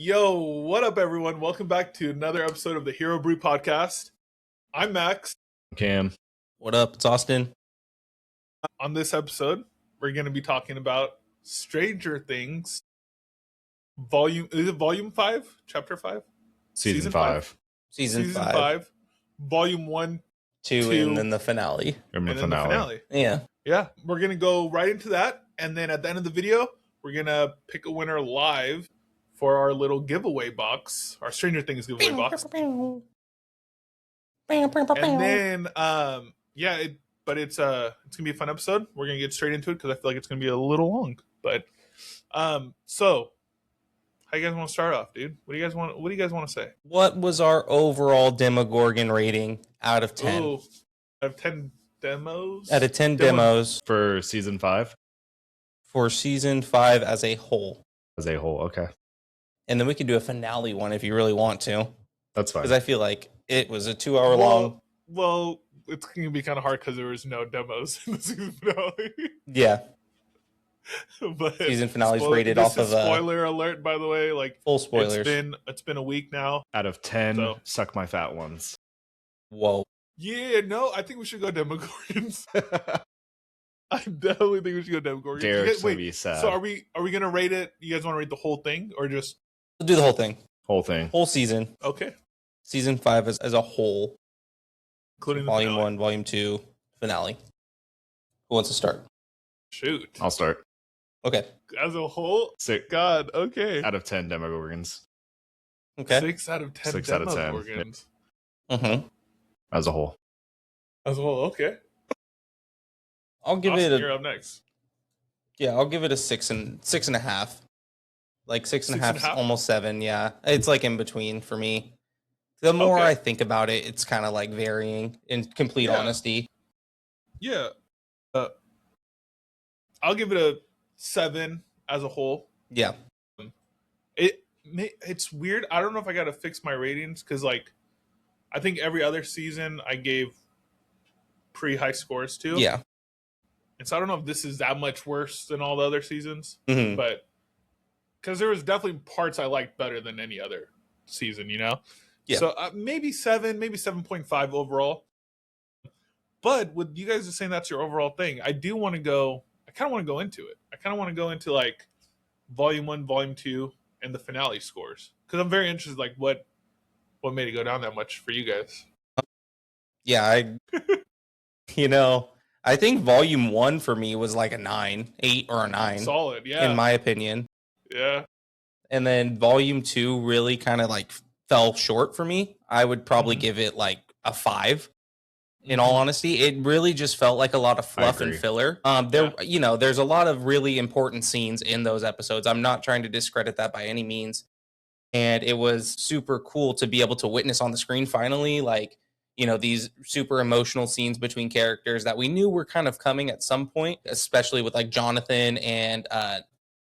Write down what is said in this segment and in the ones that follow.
Yo, what up, everyone? Welcome back to another episode of the Hero Brew podcast. I'm Max. Cam. What up? It's Austin. On this episode, we're going to be talking about Stranger Things. Is it volume 5? Chapter 5? Season 5. Season 5. Volume 1, 2, and then the finale. and then the finale. Yeah. Yeah, we're going to go right into that. And then at the end of the video, we're going to pick a winner live for our little giveaway box, our Stranger Things giveaway box. And then, it's gonna be a fun episode. We're gonna get straight into it because I feel like it's gonna be a little long. But, so how you guys want to start off, dude? What do you guys want to say? What was our overall Demogorgon rating out of 10? Ooh, out of 10 demos. Out of 10 demos For season 5? for season 5 as a whole. As a whole, okay. And then we can do a finale one if you really want to. That's fine. Because I feel like it was a 2-hour long. Well, it's gonna be kind of hard because there was no demos in the season finale. Yeah. But season finale's rated off of spoiler alert, by the way. Like full spoilers. It's been a week now. Out of 10, suck my fat ones. Whoa. Yeah, no, I think we should go Demogorgons. I definitely think we should go Demogorgons. Derek's gonna be sad. So are we gonna rate it? You guys want to rate the whole thing or just We'll do the whole thing. Whole season. okay? Season 5 as a whole. Including Volume the 1, Volume 2, finale. Who wants to start? Shoot. I'll start. Okay. As a whole? 6 God, okay. out of 10 Demogorgons. Okay. 6 out of 10 6 out of 10. Demogorgons. Mm-hmm. As a whole. As a whole, okay. I'll give Austin, it you're up next. I'll give it a 6.5. Like 6.5, 6.5? almost 7. Yeah, it's like in between for me. The more Okay. I think about it, it's kind of like varying. In complete honesty, Yeah. I'll give it a 7 as a whole. yeah, It's weird. I don't know if I got to fix my ratings because, like, I think every other season I gave pretty high scores to. yeah. And so I don't know if this is that much worse than all the other seasons, Mhm. but because there was definitely parts I liked better than any other season, you know? Yeah. So maybe 7, maybe 7.5 overall. But with you guys are saying that's your overall thing, I kind of want to go into it. I kind of want to go into like volume 1, volume 2, and the finale scores. Because I'm very interested, like what made it go down that much for you guys. Yeah, I think Volume 1 for me was like a 9, 8 or a 9. Solid, yeah. In my opinion. Yeah. And then Volume 2 really kind of like fell short for me. I would probably give it like a 5. In all honesty, it really just felt like a lot of fluff and filler. There's a lot of really important scenes in those episodes. I'm not trying to discredit that by any means. And it was super cool to be able to witness on the screen finally, like, these super emotional scenes between characters that we knew were kind of coming at some point, especially with like Jonathan and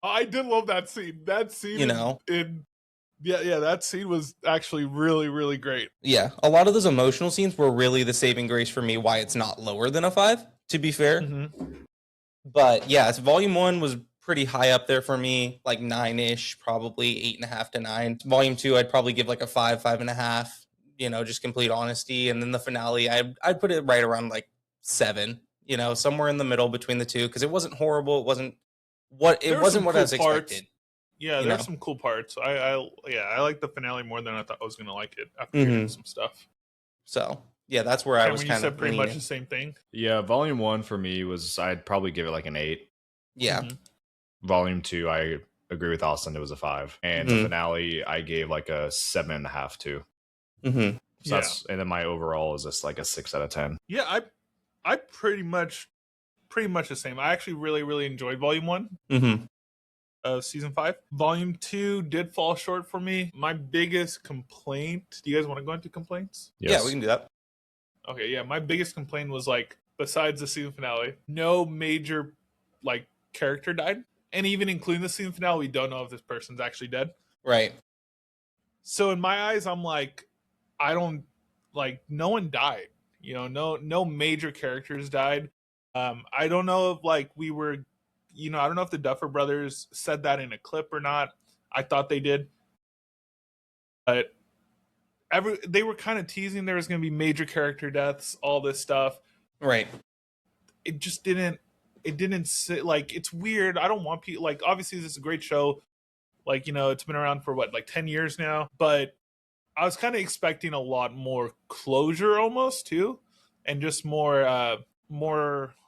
I did love that scene. That scene, that scene was actually really, really great. Yeah, a lot of those emotional scenes were really the saving grace for me. Why it's not lower than a 5, to be fair. Mm-hmm. But yeah, Volume 1 was pretty high up there for me, like 9-ish, probably 8.5 to 9. Volume 2, I'd probably give like a 5, 5.5. Just complete honesty. And then the finale, I'd put it right around like 7. Somewhere in the middle between the two, because it wasn't horrible. It wasn't what I was expected. Yeah, there's some cool parts. I like the finale more than I thought I was gonna like it after hearing some stuff. So yeah, that's where I was kind of pretty much the same thing. Yeah, Volume 1 for me was, I'd probably give it like an 8. Yeah. Mm-hmm. Volume 2, I agree with Austin, it was a 5. And the finale, I gave like a 7.5 to. Mm-hmm. So that's, and then my overall is just like a 6 out of 10. Yeah, I pretty much the same. I actually really, really enjoyed Volume 1. Mm-hmm. Season 5. Volume 2 did fall short for me. My biggest complaint, do you guys want to go into complaints? Yes. Yeah, we can do that. Okay, yeah, my biggest complaint was like, besides the season finale, no major like character died. And even including the season finale, we don't know if this person's actually dead. Right. So in my eyes, I'm like, no one died. No major characters died. I don't know if like we were, I don't know if the Duffer Brothers said that in a clip or not. I thought they did. but they were kind of teasing there was going to be major character deaths, all this stuff. Right. It just didn't. It didn't sit like it's weird. I don't want people like obviously this is a great show. Like it's been around for what 10 years now, but I was kind of expecting a lot more closure almost too, and just more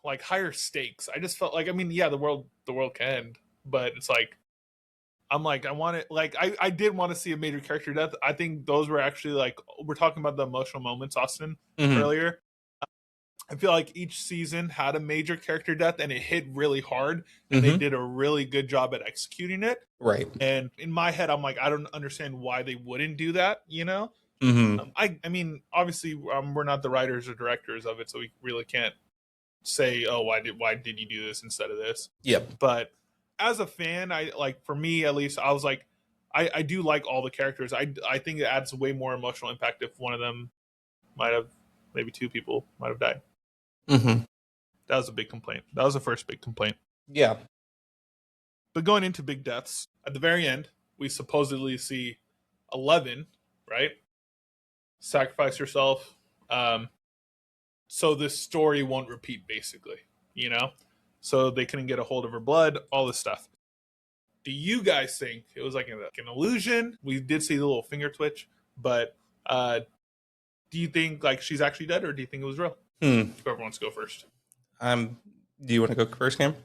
like higher stakes. I just felt like the world can end, but it's like I'm like I want it like I did want to see a major character death. I think those were actually like we're talking about the emotional moments, Austin, earlier. I feel like each season had a major character death and it hit really hard and they did a really good job at executing it. Right. And in my head, I'm like, I don't understand why they wouldn't do that, I mean, obviously, we're not the writers or directors of it, so we really can't say, oh, why did you do this instead of this? Yep. But as a fan, for me at least, I was like, I do like all the characters. I think it adds way more emotional impact if one of them maybe two people might have died. That was a big complaint. That was the first big complaint. Yeah. But going into big deaths, at the very end, we supposedly see 11, right? Sacrifice yourself. So this story won't repeat, basically, So they couldn't get a hold of her blood, all this stuff. Do you guys think it was like an illusion? We did see the little finger twitch, but do you think like she's actually dead, or do you think it was real? Whoever wants to go first. Do you want to go first, Cam?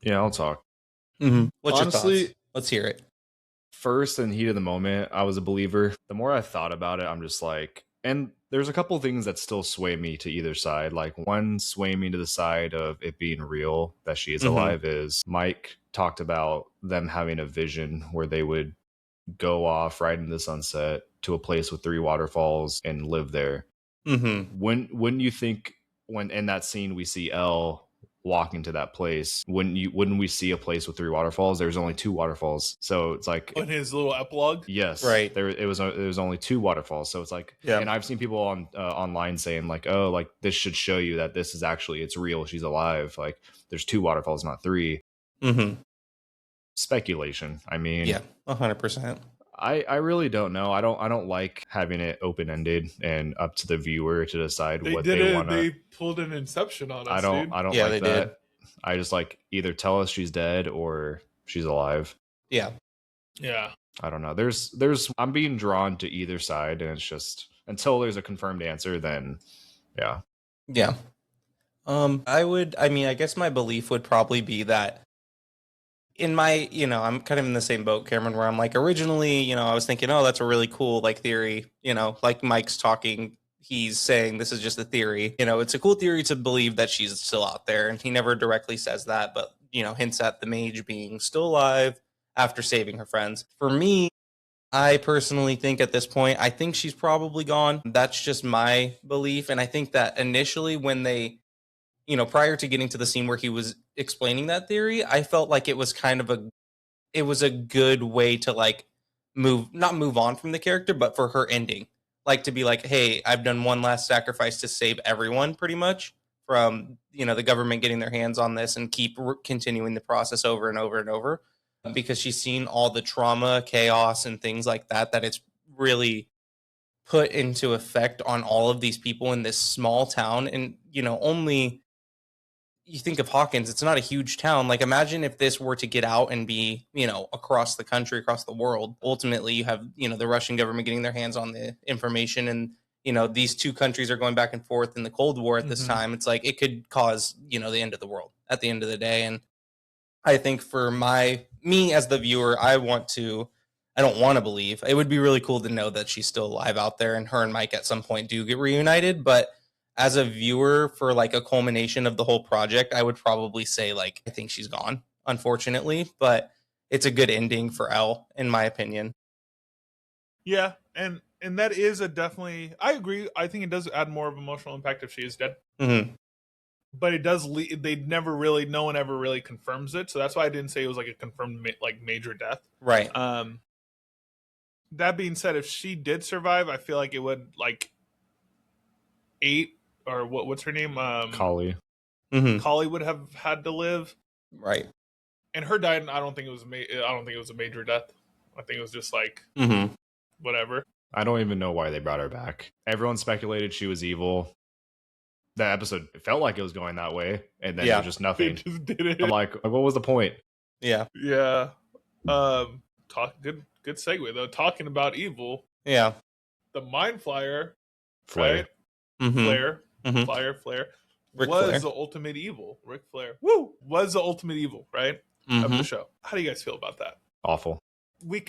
Yeah, I'll talk. What's honestly, your thoughts? Let's hear it. First, in the heat of the moment, I was a believer. The more I thought about it, I'm just like, and there's a couple things that still sway me to either side. Like one swaying me to the side of it being real that she is alive is Mike talked about them having a vision where they would go off right into the sunset to a place with 3 waterfalls and live there. When you think when in that scene we see Elle walking to that place, wouldn't we see a place with 3 waterfalls? There's only 2 waterfalls, so it's like in his little epilogue. Yes, right. There was only 2 waterfalls, so it's like, and I've seen people on online saying like, oh, like this should show you that this is actually it's real. She's alive. Like there's 2 waterfalls, not 3. Speculation. I mean, yeah, 100%. I really don't know. I don't like having it open ended and up to the viewer to decide what they want. They pulled an Inception on us. I don't like they that. Did. I just like either tell us she's dead or she's alive. Yeah. I don't know. There's I'm being drawn to either side, and it's just until there's a confirmed answer, then yeah. I guess my belief would probably be that in my, I'm kind of in the same boat, Cameron, where I'm like, originally, I was thinking, oh, that's a really cool, like, theory, like Mike's talking, he's saying this is just a theory. It's a cool theory to believe that she's still out there, and he never directly says that, but, hints at the mage being still alive after saving her friends. For me, I personally think at this point, I think she's probably gone. That's just my belief, and I think that initially when they prior to getting to the scene where he was explaining that theory, I felt like it was kind of a good way to like not move on from the character, but for her ending, like to be like, hey, I've done one last sacrifice to save everyone pretty much from, the government getting their hands on this and keep continuing the process over and over and over, because she's seen all the trauma, chaos, and things like that it's really put into effect on all of these people in this small town. And, only you think of Hawkins, it's not a huge town. Like imagine if this were to get out and be, across the country, across the world. Ultimately, you have, the Russian government getting their hands on the information, and, these 2 countries are going back and forth in the Cold War at this time. It's like it could cause, the end of the world at the end of the day. And I think for me as the viewer, I don't want to believe. It would be really cool to know that she's still alive out there, and her and Mike at some point do get reunited. But as a viewer, for like a culmination of the whole project, I would probably say like I think she's gone, unfortunately. But it's a good ending for Elle, in my opinion. Yeah, and that is a definitely. I agree. I think it does add more of emotional impact if she is dead. But it does. No one ever really confirms it, so that's why I didn't say it was like a confirmed major death. Right. That being said, if she did survive, I feel like it would like 8 or what's her name? Kali. Kali would have had to live. Right. And her dying, I don't think it was a major death. I think it was just like whatever. I don't even know why they brought her back. Everyone speculated she was evil. That episode, it felt like it was going that way, and then it was just nothing. It just did it. I'm like, what was the point? Yeah. Yeah. Good segue though. Talking about evil. Yeah. The Mind Flyer, Flair. right? Flair. Ric was Flair. the ultimate evil. Ric Flair. Woo! Was the ultimate evil, right? Of the show. How do you guys feel about that? Awful. We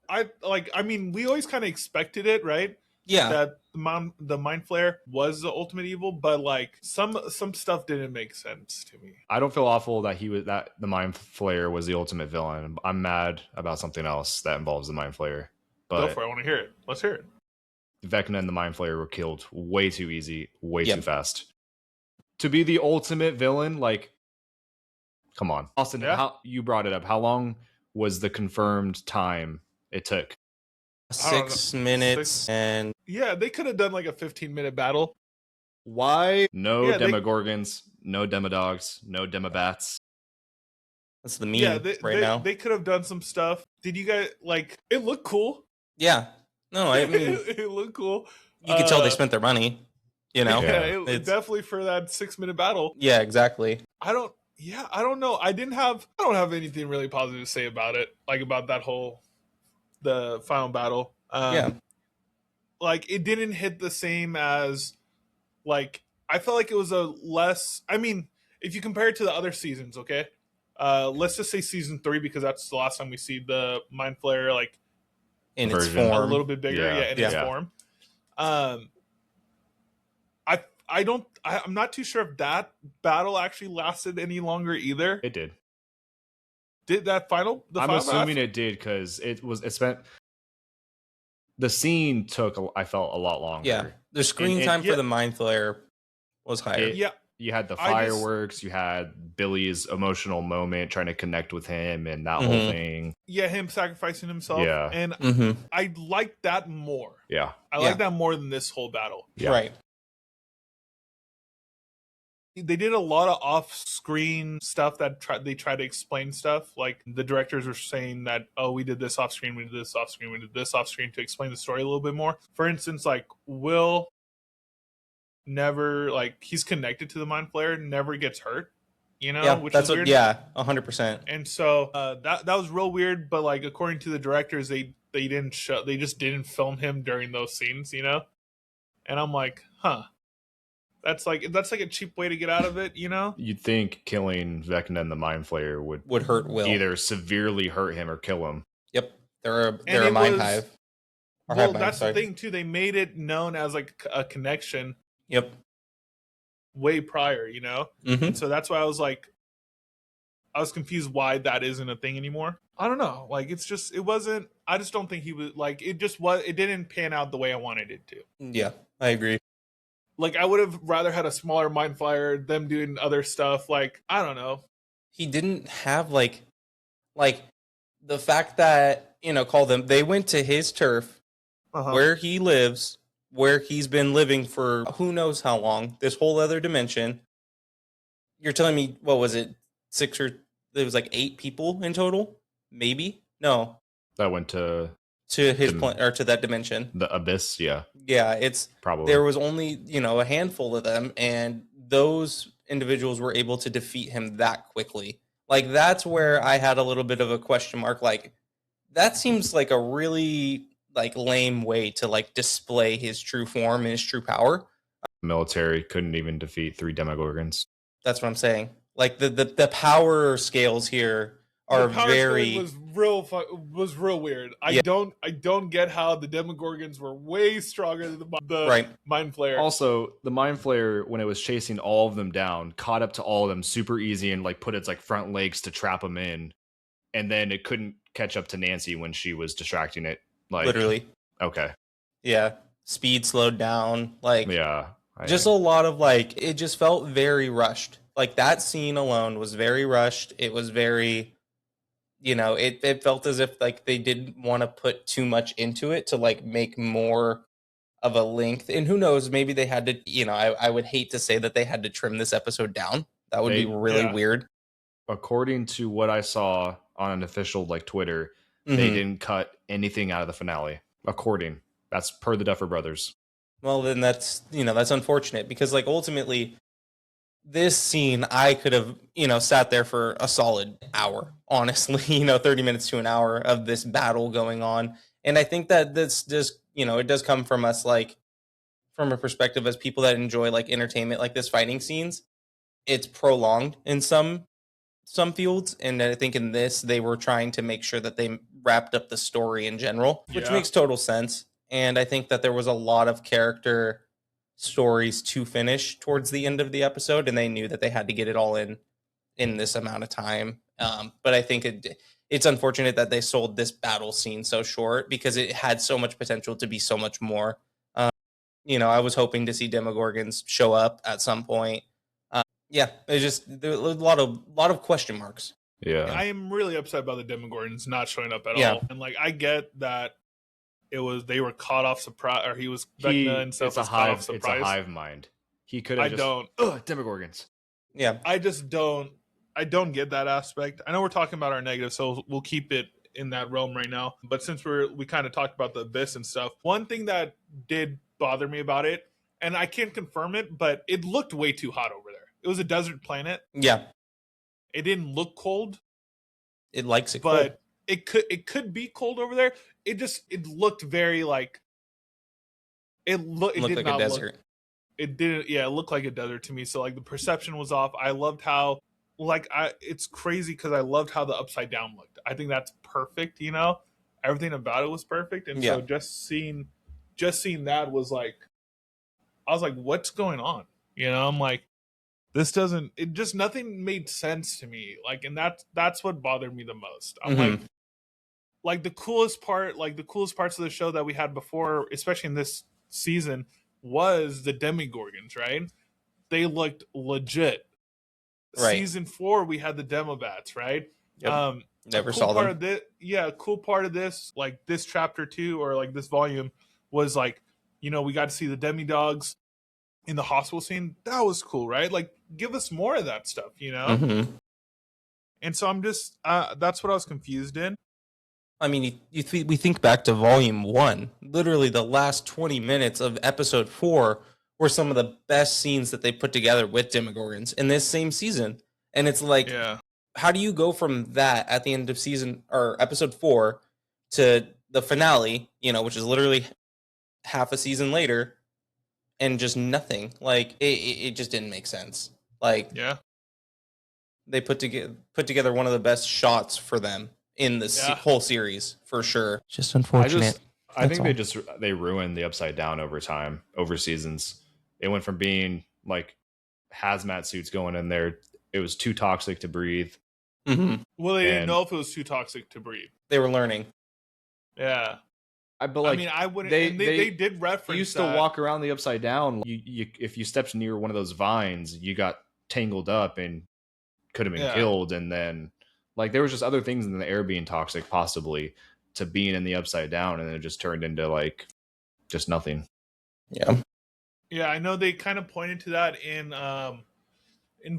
always kind of expected it, right? Yeah. That the Mind Flare was the ultimate evil, but like some stuff didn't make sense to me. I don't feel awful that the Mind Flayer was the ultimate villain. I'm mad about something else that involves the Mind Flayer. But Go for it. I want to hear it. Let's hear it. Vecna and the Mind Flayer were killed way too easy, way too fast. To be the ultimate villain, like, come on. Austin, how you brought it up. How long was the confirmed time it took? 6 minutes and... Yeah, they could have done like a 15-minute battle. Why? No Demogorgons, no Demodogs, no Demobats. That's the meme now. They could have done some stuff. Did you guys, like, it looked cool. Yeah. No, I mean... it looked cool. You could tell they spent their money, you know? Yeah, definitely for that 6-minute battle. Yeah, exactly. I don't know. I don't have anything really positive to say about it. Like, about the final battle. Like, it didn't hit the same as, like, I felt like it was a less, I mean, if you compare it to the other seasons, okay? Let's just say season 3, because that's the last time we see the Mind Flayer, like, in its form. A little bit bigger, in its form. I'm not too sure if that battle actually lasted any longer either. It did. Did that I'm assuming it did, because it spent... The scene took, I felt, a lot longer. Yeah, the screen time for the Mind Flayer was higher. You had the fireworks, you had Billy's emotional moment trying to connect with him and that whole thing. Yeah, him sacrificing himself. Yeah. And I liked that more. Yeah. I like that more than this whole battle. Yeah. Right. They did a lot of off-screen stuff that they try to explain stuff. Like, the directors were saying that, oh, we did this off-screen, we did this off-screen, we did this off-screen to explain the story a little bit more. For instance, like, Will never, like, he's connected to the Mind Flayer, never gets hurt, you know? Yeah, which is weird. 100%. And so that was real weird, but, like, according to the directors, they just didn't film him during those scenes, you know? And I'm like, huh. That's like a cheap way to get out of it, you know? You'd think killing Vecna and the Mind Flayer would hurt Will. Either severely hurt him or kill him. Yep. They're a mind hive. Well, that's the thing, too. They made it known as, like, a connection. Yep. Way prior, you know? And so that's why I was confused why that isn't a thing anymore. I don't know. Like, I just don't think he was, like, it didn't pan out the way I wanted it to. Yeah, I agree. Like, I would have rather had a smaller Mind Flayer, them doing other stuff. Like, I don't know. He didn't have, like the fact that, they went to his turf, where he lives, where he's been living for who knows how long, this whole other dimension. You're telling me, what was it, there was like 8 people in total? Maybe? No. That went to his point, or to that dimension. The abyss, yeah. Yeah, it's probably there was only, a handful of them, and those individuals were able to defeat him that quickly. Like, that's where I had a little bit of a question mark. Like, that seems like a really, like, lame way to, like, display his true form and his true power. The military couldn't even defeat 3 Demogorgons. That's what I'm saying. Like, the power scales here are very was real weird. I don't get how the Demogorgons were way stronger than the Mind Flayer. Also, the Mind Flayer, when it was chasing all of them down, caught up to all of them super easy and, like, put its, like, front legs to trap them in, and then it couldn't catch up to Nancy when she was distracting it. Like, literally. Okay. Yeah. Speed slowed down. Like, yeah. Just a lot of, like, it just felt very rushed. Like, that scene alone was very rushed. It was very, it felt as if, like, they didn't want to put too much into it to, like, make more of a length. And who knows, maybe they had to, I would hate to say that they had to trim this episode down. That would be really weird. According to what I saw on an official, like, Twitter, They didn't cut anything out of the finale. According, that's per the Duffer Brothers. Well, then that's unfortunate, because like ultimately this scene I could have, sat there for a solid hour, honestly, 30 minutes to an hour of this battle going on. And I think that this just, it does come from us, like from a perspective as people that enjoy like entertainment like this, fighting scenes. It's prolonged in some fields, and I think in this they were trying to make sure that they wrapped up the story in general, which makes total sense. And I think that there was a lot of character stories to finish towards the end of the episode, and they knew that they had to get it all in this amount of time. But I think it's unfortunate that they sold this battle scene so short, because it had so much potential to be so much more. I was hoping to see Demogorgons show up at some point. Yeah, it's just there a lot of question marks. Yeah, I am really upset about the Demogorgons not showing up at all. And like, I get that they were caught off surprise, or Vecna and stuff was caught off surprise. It's a hive mind. He could have Demogorgons. Yeah, I don't get that aspect. I know we're talking about our negative, so we'll keep it in that realm right now. But since we kind of talked about the abyss and stuff, one thing that did bother me about it, and I can't confirm it, but it looked way too hot over there. It was a desert planet. Yeah. It didn't look cold. It likes it but cold. It could be cold over there. It looked very like it looked like a desert. It didn't. Yeah, it looked like a desert to me. So like the perception was off. I loved how it's crazy because I loved how the upside down looked. I think that's perfect. Everything about it was perfect, and so just seeing that was like, I was like, what's going on? I'm like, this doesn't. It just nothing made sense to me. Like, and that's what bothered me the most. I'm like the coolest parts of the show that we had before, especially in this season, was the Demogorgons, right? They looked legit. Right. Season 4, we had the Demobats, right? Yep. Never saw them. A cool part of this, like this chapter 2 or like this volume, was like, we got to see the Demidogs in the hospital scene. That was cool, right? Like, give us more of that stuff, And so I'm just that's what I was confused in. I mean, we think back to volume 1. Literally, the last 20 minutes of episode 4 were some of the best scenes that they put together with Demogorgons in this same season. And it's like, how do you go from that at the end of season or episode 4 to the finale, which is literally half a season later, and just nothing? Like, it just didn't make sense. Like, they put together one of the best shots for them in the whole series, for sure. Just unfortunate. I think they ruined the upside down over time, over seasons. It went from being like hazmat suits going in there. It was too toxic to breathe. Well, they didn't know if it was too toxic to breathe. They were learning. Yeah. I wouldn't. They did reference. You used to walk around the upside down. If you stepped near one of those vines, you got tangled up and could have been killed. And then, like, there was just other things in the air being toxic, possibly, to being in the upside down, and it just turned into like just nothing. Yeah, I know they kind of pointed to that in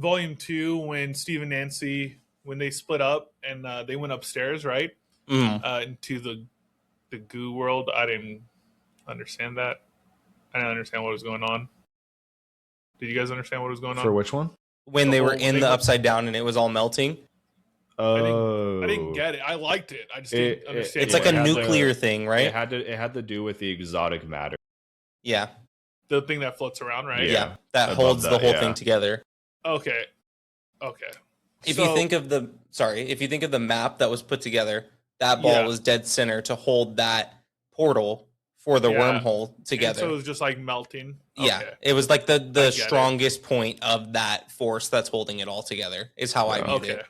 volume 2 when Steve and Nancy, when they split up and they went upstairs, right? Into the goo world. I didn't understand that. I didn't understand what was going on. Did you guys understand what was going on? For which one? When they were in the upside down and it was all melting. Oh, I didn't get it. I liked it. I just didn't understand. It's like a nuclear thing, right? It had to do with the exotic matter. Yeah. The thing that floats around, right? Yeah. That holds the whole thing together. Okay. If you think of the map that was put together, that ball was dead center to hold that portal for the wormhole together. And so it was just like melting. Yeah. Okay. It was like the strongest point of that force that's holding it all together, is how I viewed it.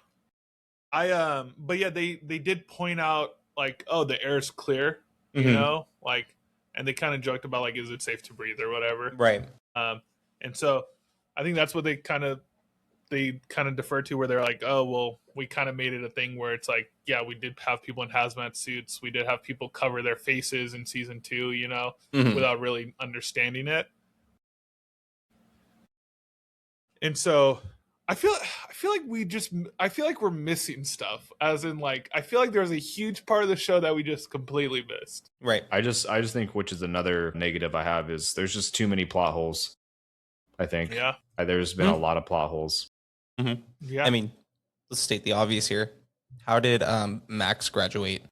But yeah, they did point out like, oh, the air's clear, like, and they kind of joked about like, is it safe to breathe or whatever, right? And so I think that's what they kind of defer to, where they're like, oh, well, we kind of made it a thing where it's like, yeah, we did have people in hazmat suits, we did have people cover their faces in season 2, without really understanding it. And so I feel like we're missing stuff. As in, like, I feel like there's a huge part of the show that we just completely missed. Right. I just think, which is another negative I have, is there's just too many plot holes. I think. Yeah. There's been a lot of plot holes. Mm-hmm. Yeah. I mean, let's state the obvious here. How did Max graduate?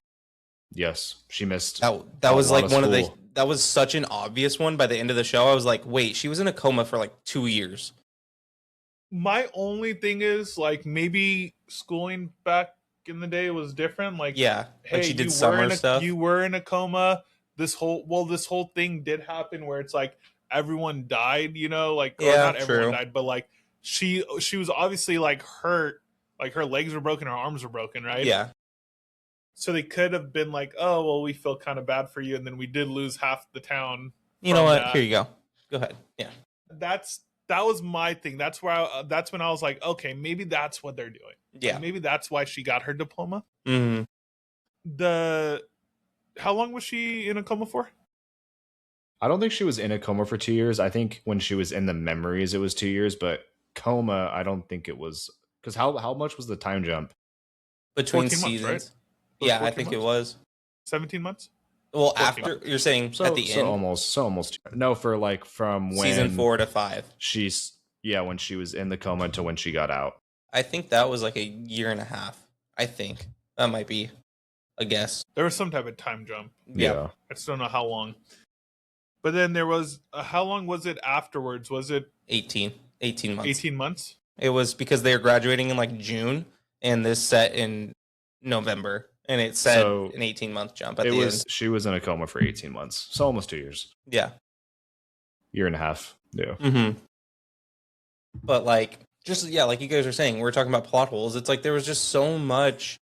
Yes, she missed. That was like one of the. That was such an obvious one. By the end of the show, I was like, wait, she was in a coma for like 2 years. My only thing is, like, maybe schooling back in the day was different. Like, yeah, hey, like she did summer stuff. You were in a coma. This whole thing did happen where it's like everyone died. You know, like, or not everyone died, but like she was obviously like hurt. Like her legs were broken, her arms were broken, right? Yeah. So they could have been like, oh, well, we feel kind of bad for you, and then we did lose half the town. You know what? Here you go. Go ahead. Yeah. That was my thing. That's that's when I was like, okay, maybe that's what they're doing. Yeah. Like, maybe that's why she got her diploma. Mm-hmm. How long was she in a coma for? I don't think she was in a coma for 2 years. I think when she was in the memories, it was 2 years, but coma, I don't think it was. Because how much was the time jump? Between seasons. Months, right? Yeah, I think it was 17 months. Well, after months. You're saying at the end, almost no, for like from when season 4 to 5. When she was in the coma to when she got out. I think that was like a year and a half. I think that might be a guess. There was some type of time jump. Yeah. I just don't know how long. But then there was how long was it afterwards? Was it 18 months? 18 months. It was because they were graduating in like June, and this set in November, and it said an 18-month jump at the end. She was in a coma for 18 months, so almost 2 years. Yeah, year and a half. Yeah. Mm-hmm. But like, just like you guys are saying, we're talking about plot holes. It's like there was just so much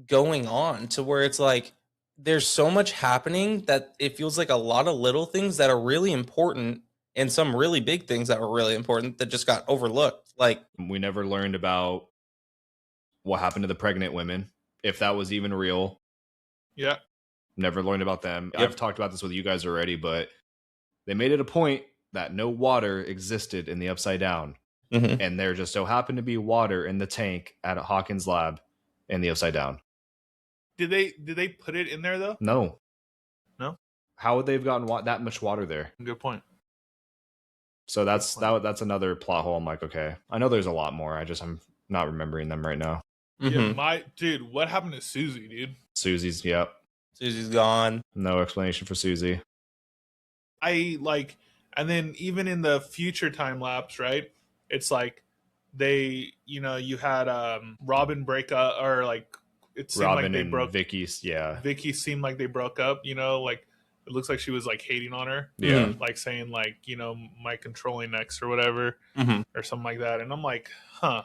going on to where it's like there's so much happening that it feels like a lot of little things that are really important and some really big things that were really important that just got overlooked. Like, we never learned about what happened to the pregnant women, if that was even real. Yeah. Never learned about them. Yep. I've talked about this with you guys already, but they made it a point that no water existed in the Upside Down. Mm-hmm. And there just so happened to be water in the tank at Hawkins' lab in the Upside Down. Did they put it in there though? No. How would they have gotten that much water there? Good point. So that's another plot hole. I'm like, okay, I know there's a lot more. I'm not remembering them right now. Mm-hmm. Yeah, what happened to Susie, dude? Susie's gone. No explanation for Susie. And then even in the future time lapse, right? It's like you had Robin break up, or like it seemed Robin like they and broke. Vicky seemed like they broke up. Like it looks like she was like hating on her. Yeah, like saying like my controlling ex or whatever, or something like that. And I'm like, huh.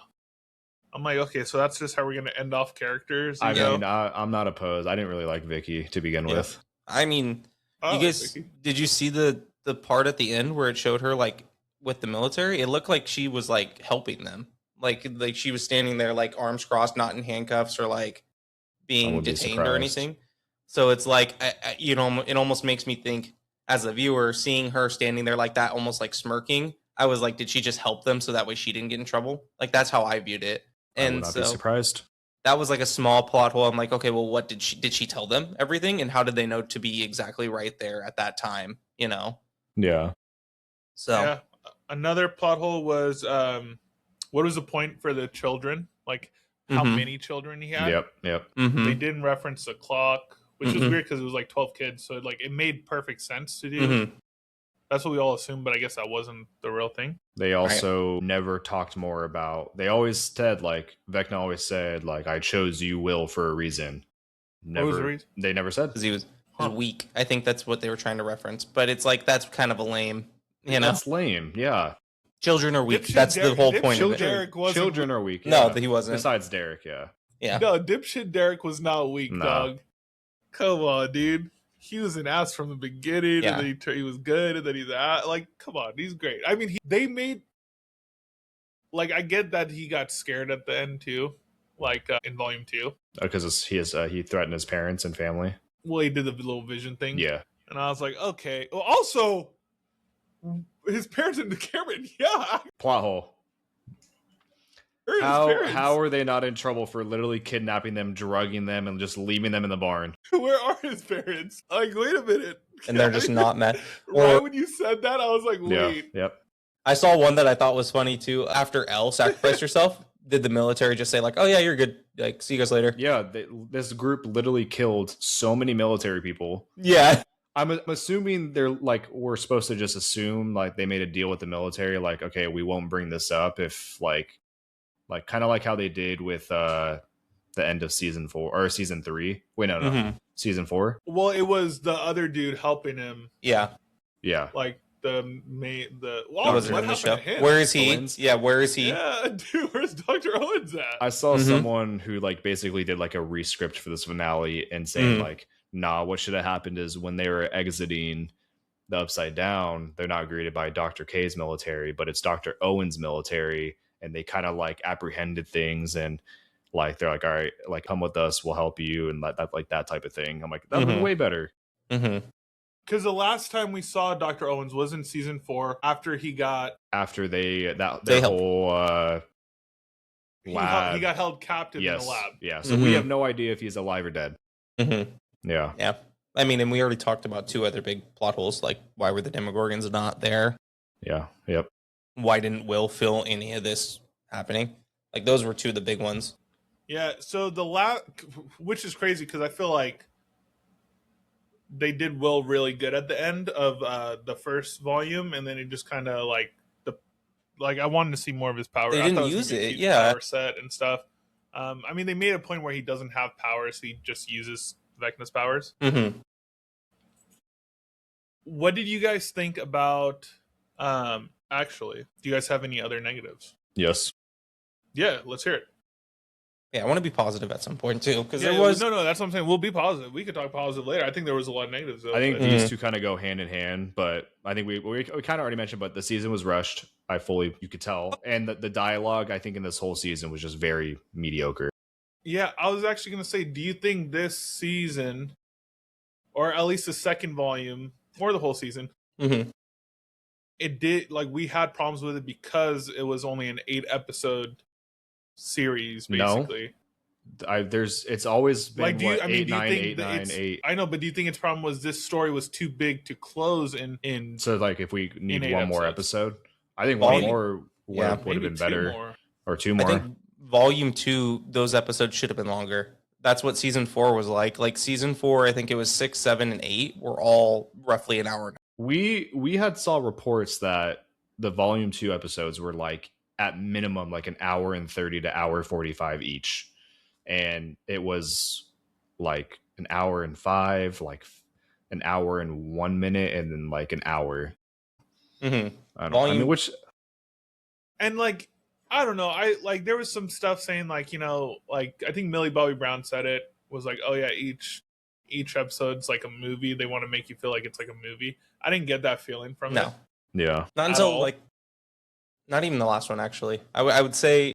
I'm like, okay, so that's just how we're gonna end off characters. I mean, I'm not opposed. I didn't really like Vicky to begin with. I mean, you guys, did you see the part at the end where it showed her like with the military? It looked like she was like helping them, like she was standing there like arms crossed, not in handcuffs or like being detained or anything. So it's like, it almost makes me think as a viewer, seeing her standing there like that, almost like smirking. I was like, did she just help them so that way she didn't get in trouble? Like that's how I viewed it. And I would not be surprised. That was like a small plot hole. I'm like, okay, well, what did she tell them everything, and how did they know to be exactly right there at that time? Yeah. So yeah. Another plot hole was what was the point for the children? Like how many children he had? Yep. Mm-hmm. They didn't reference the clock, which was weird because it was like 12 kids, so it made perfect sense to do. Mm-hmm. That's what we all assumed, but I guess that wasn't the real thing. They also never talked more about. They always said, like Vecna always said, like I chose you, Will, for a reason. Never. What was the reason? They never said because he was weak. I think that's what they were trying to reference, but it's like that's kind of a lame. That's lame. Yeah. Children are weak. That's the whole point of it. Children are weak. Yeah. No, he wasn't. Besides Derek, yeah. No, dipshit Derek was not weak, dog. Come on, dude. He was an ass from the beginning, and then he was good, and then he's like, come on, he's great. I mean, they made, like, I get that he got scared at the end too, like in Volume 2. Because he threatened his parents and family. Well, he did the little vision thing. Yeah. And I was like, okay. Well, also, his parents in the camera, Plot hole. How are they not in trouble for literally kidnapping them, drugging them, and just leaving them in the barn? Where are his parents? Like, wait a minute. And they're just not mad. Right when you said that, I was like, wait. Yeah, yep. I saw one that I thought was funny too. After Elle sacrificed herself, did the military just say like, "Oh yeah, you're good. Like, see you guys later"? Yeah, this group literally killed so many military people. Yeah. I'm assuming they're like, we're supposed to just assume like they made a deal with the military, like, okay, we won't bring this up if like kind of like how they did with the end of season 4 or season 3. Wait, no, season 4. Well, it was the other dude helping him. Yeah. Like what happened to him? Where is he? Owens? Yeah, where is he? Yeah, dude, where's Dr. Owens at? I saw someone who like basically did like a rescript for this finale and saying like, nah, what should have happened is when they were exiting the Upside Down, they're not greeted by Dr. K's military, but it's Dr. Owens' military, and they kind of like apprehended things, and like they're like, all right, like come with us, we'll help you, and that like that type of thing. I'm like, that would be way better. Because the last time we saw Dr. Owens was in season 4 after he got he got held captive in the lab. Yeah, so we have no idea if he's alive or dead. Yeah. I mean, and we already talked about 2 other big plot holes, like why were the Demogorgons not there? Yeah. Yep. Why didn't Will feel any of this happening? Like those were 2 of the big ones. Yeah. So which is crazy because I feel like they did Will really good at the end of the first volume, and then it just kind of like I wanted to see more of his power. They didn't use it, yeah. Power set and stuff. I mean, they made a point where he doesn't have powers; he just uses Vecna's powers. What did you guys think about? Actually, do you guys have any other negatives? Yes. Yeah, let's hear it. Yeah, I want to be positive at some point too, because there was no. That's what I'm saying. We'll be positive. We could talk positive later. I think there was a lot of negatives. Though, I think these 2 kind of go hand in hand, but I think we kind of already mentioned, but the season was rushed. You could tell, and the dialogue I think in this whole season was just very mediocre. Yeah, I was actually going to say, do you think this season, or at least the second volume, or the whole season, it did like we had problems with it because it was only an 8-episode series, basically? No, it's always been like, do you think 8. I know, but do you think its problem was this story was too big to close in? So like, if we need one more episode, I think one more would have been better, or 2 more. I think volume 2, those episodes should have been longer. That's what season 4 was like. Like season 4, I think it was 6, 7, and 8 were all roughly an hour. We had saw reports that the volume 2 episodes were like at minimum like an hour and 30 to hour 45 each, and it was like an hour and 5, like an hour and 1 minute, and then like an hour. I don't know. And like, I don't know. I like there was some stuff saying like, you know, like I think Millie Bobby Brown said it was like, oh yeah, each episode's like a movie. They want to make you feel like it's like a movie. I didn't get that feeling from it. Yeah. Not until like, not even the last one actually. I would say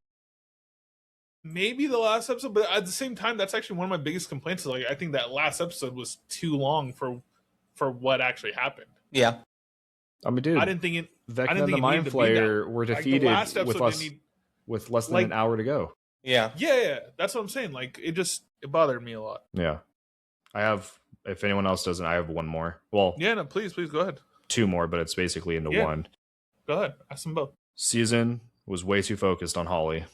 maybe the last episode, but at the same time, that's actually one of my biggest complaints. Is like, I think that last episode was too long for what actually happened. Yeah. I mean, dude, I didn't think it. Vecna and the Mind Flayer were defeated with less than an hour to go. Yeah. That's what I'm saying. Like, it bothered me a lot. Yeah. I have, if anyone else doesn't, I have one more. Well, yeah, no, please go ahead. 2 more, but it's basically into one. Go ahead. Ask them both. Season was way too focused on Holly.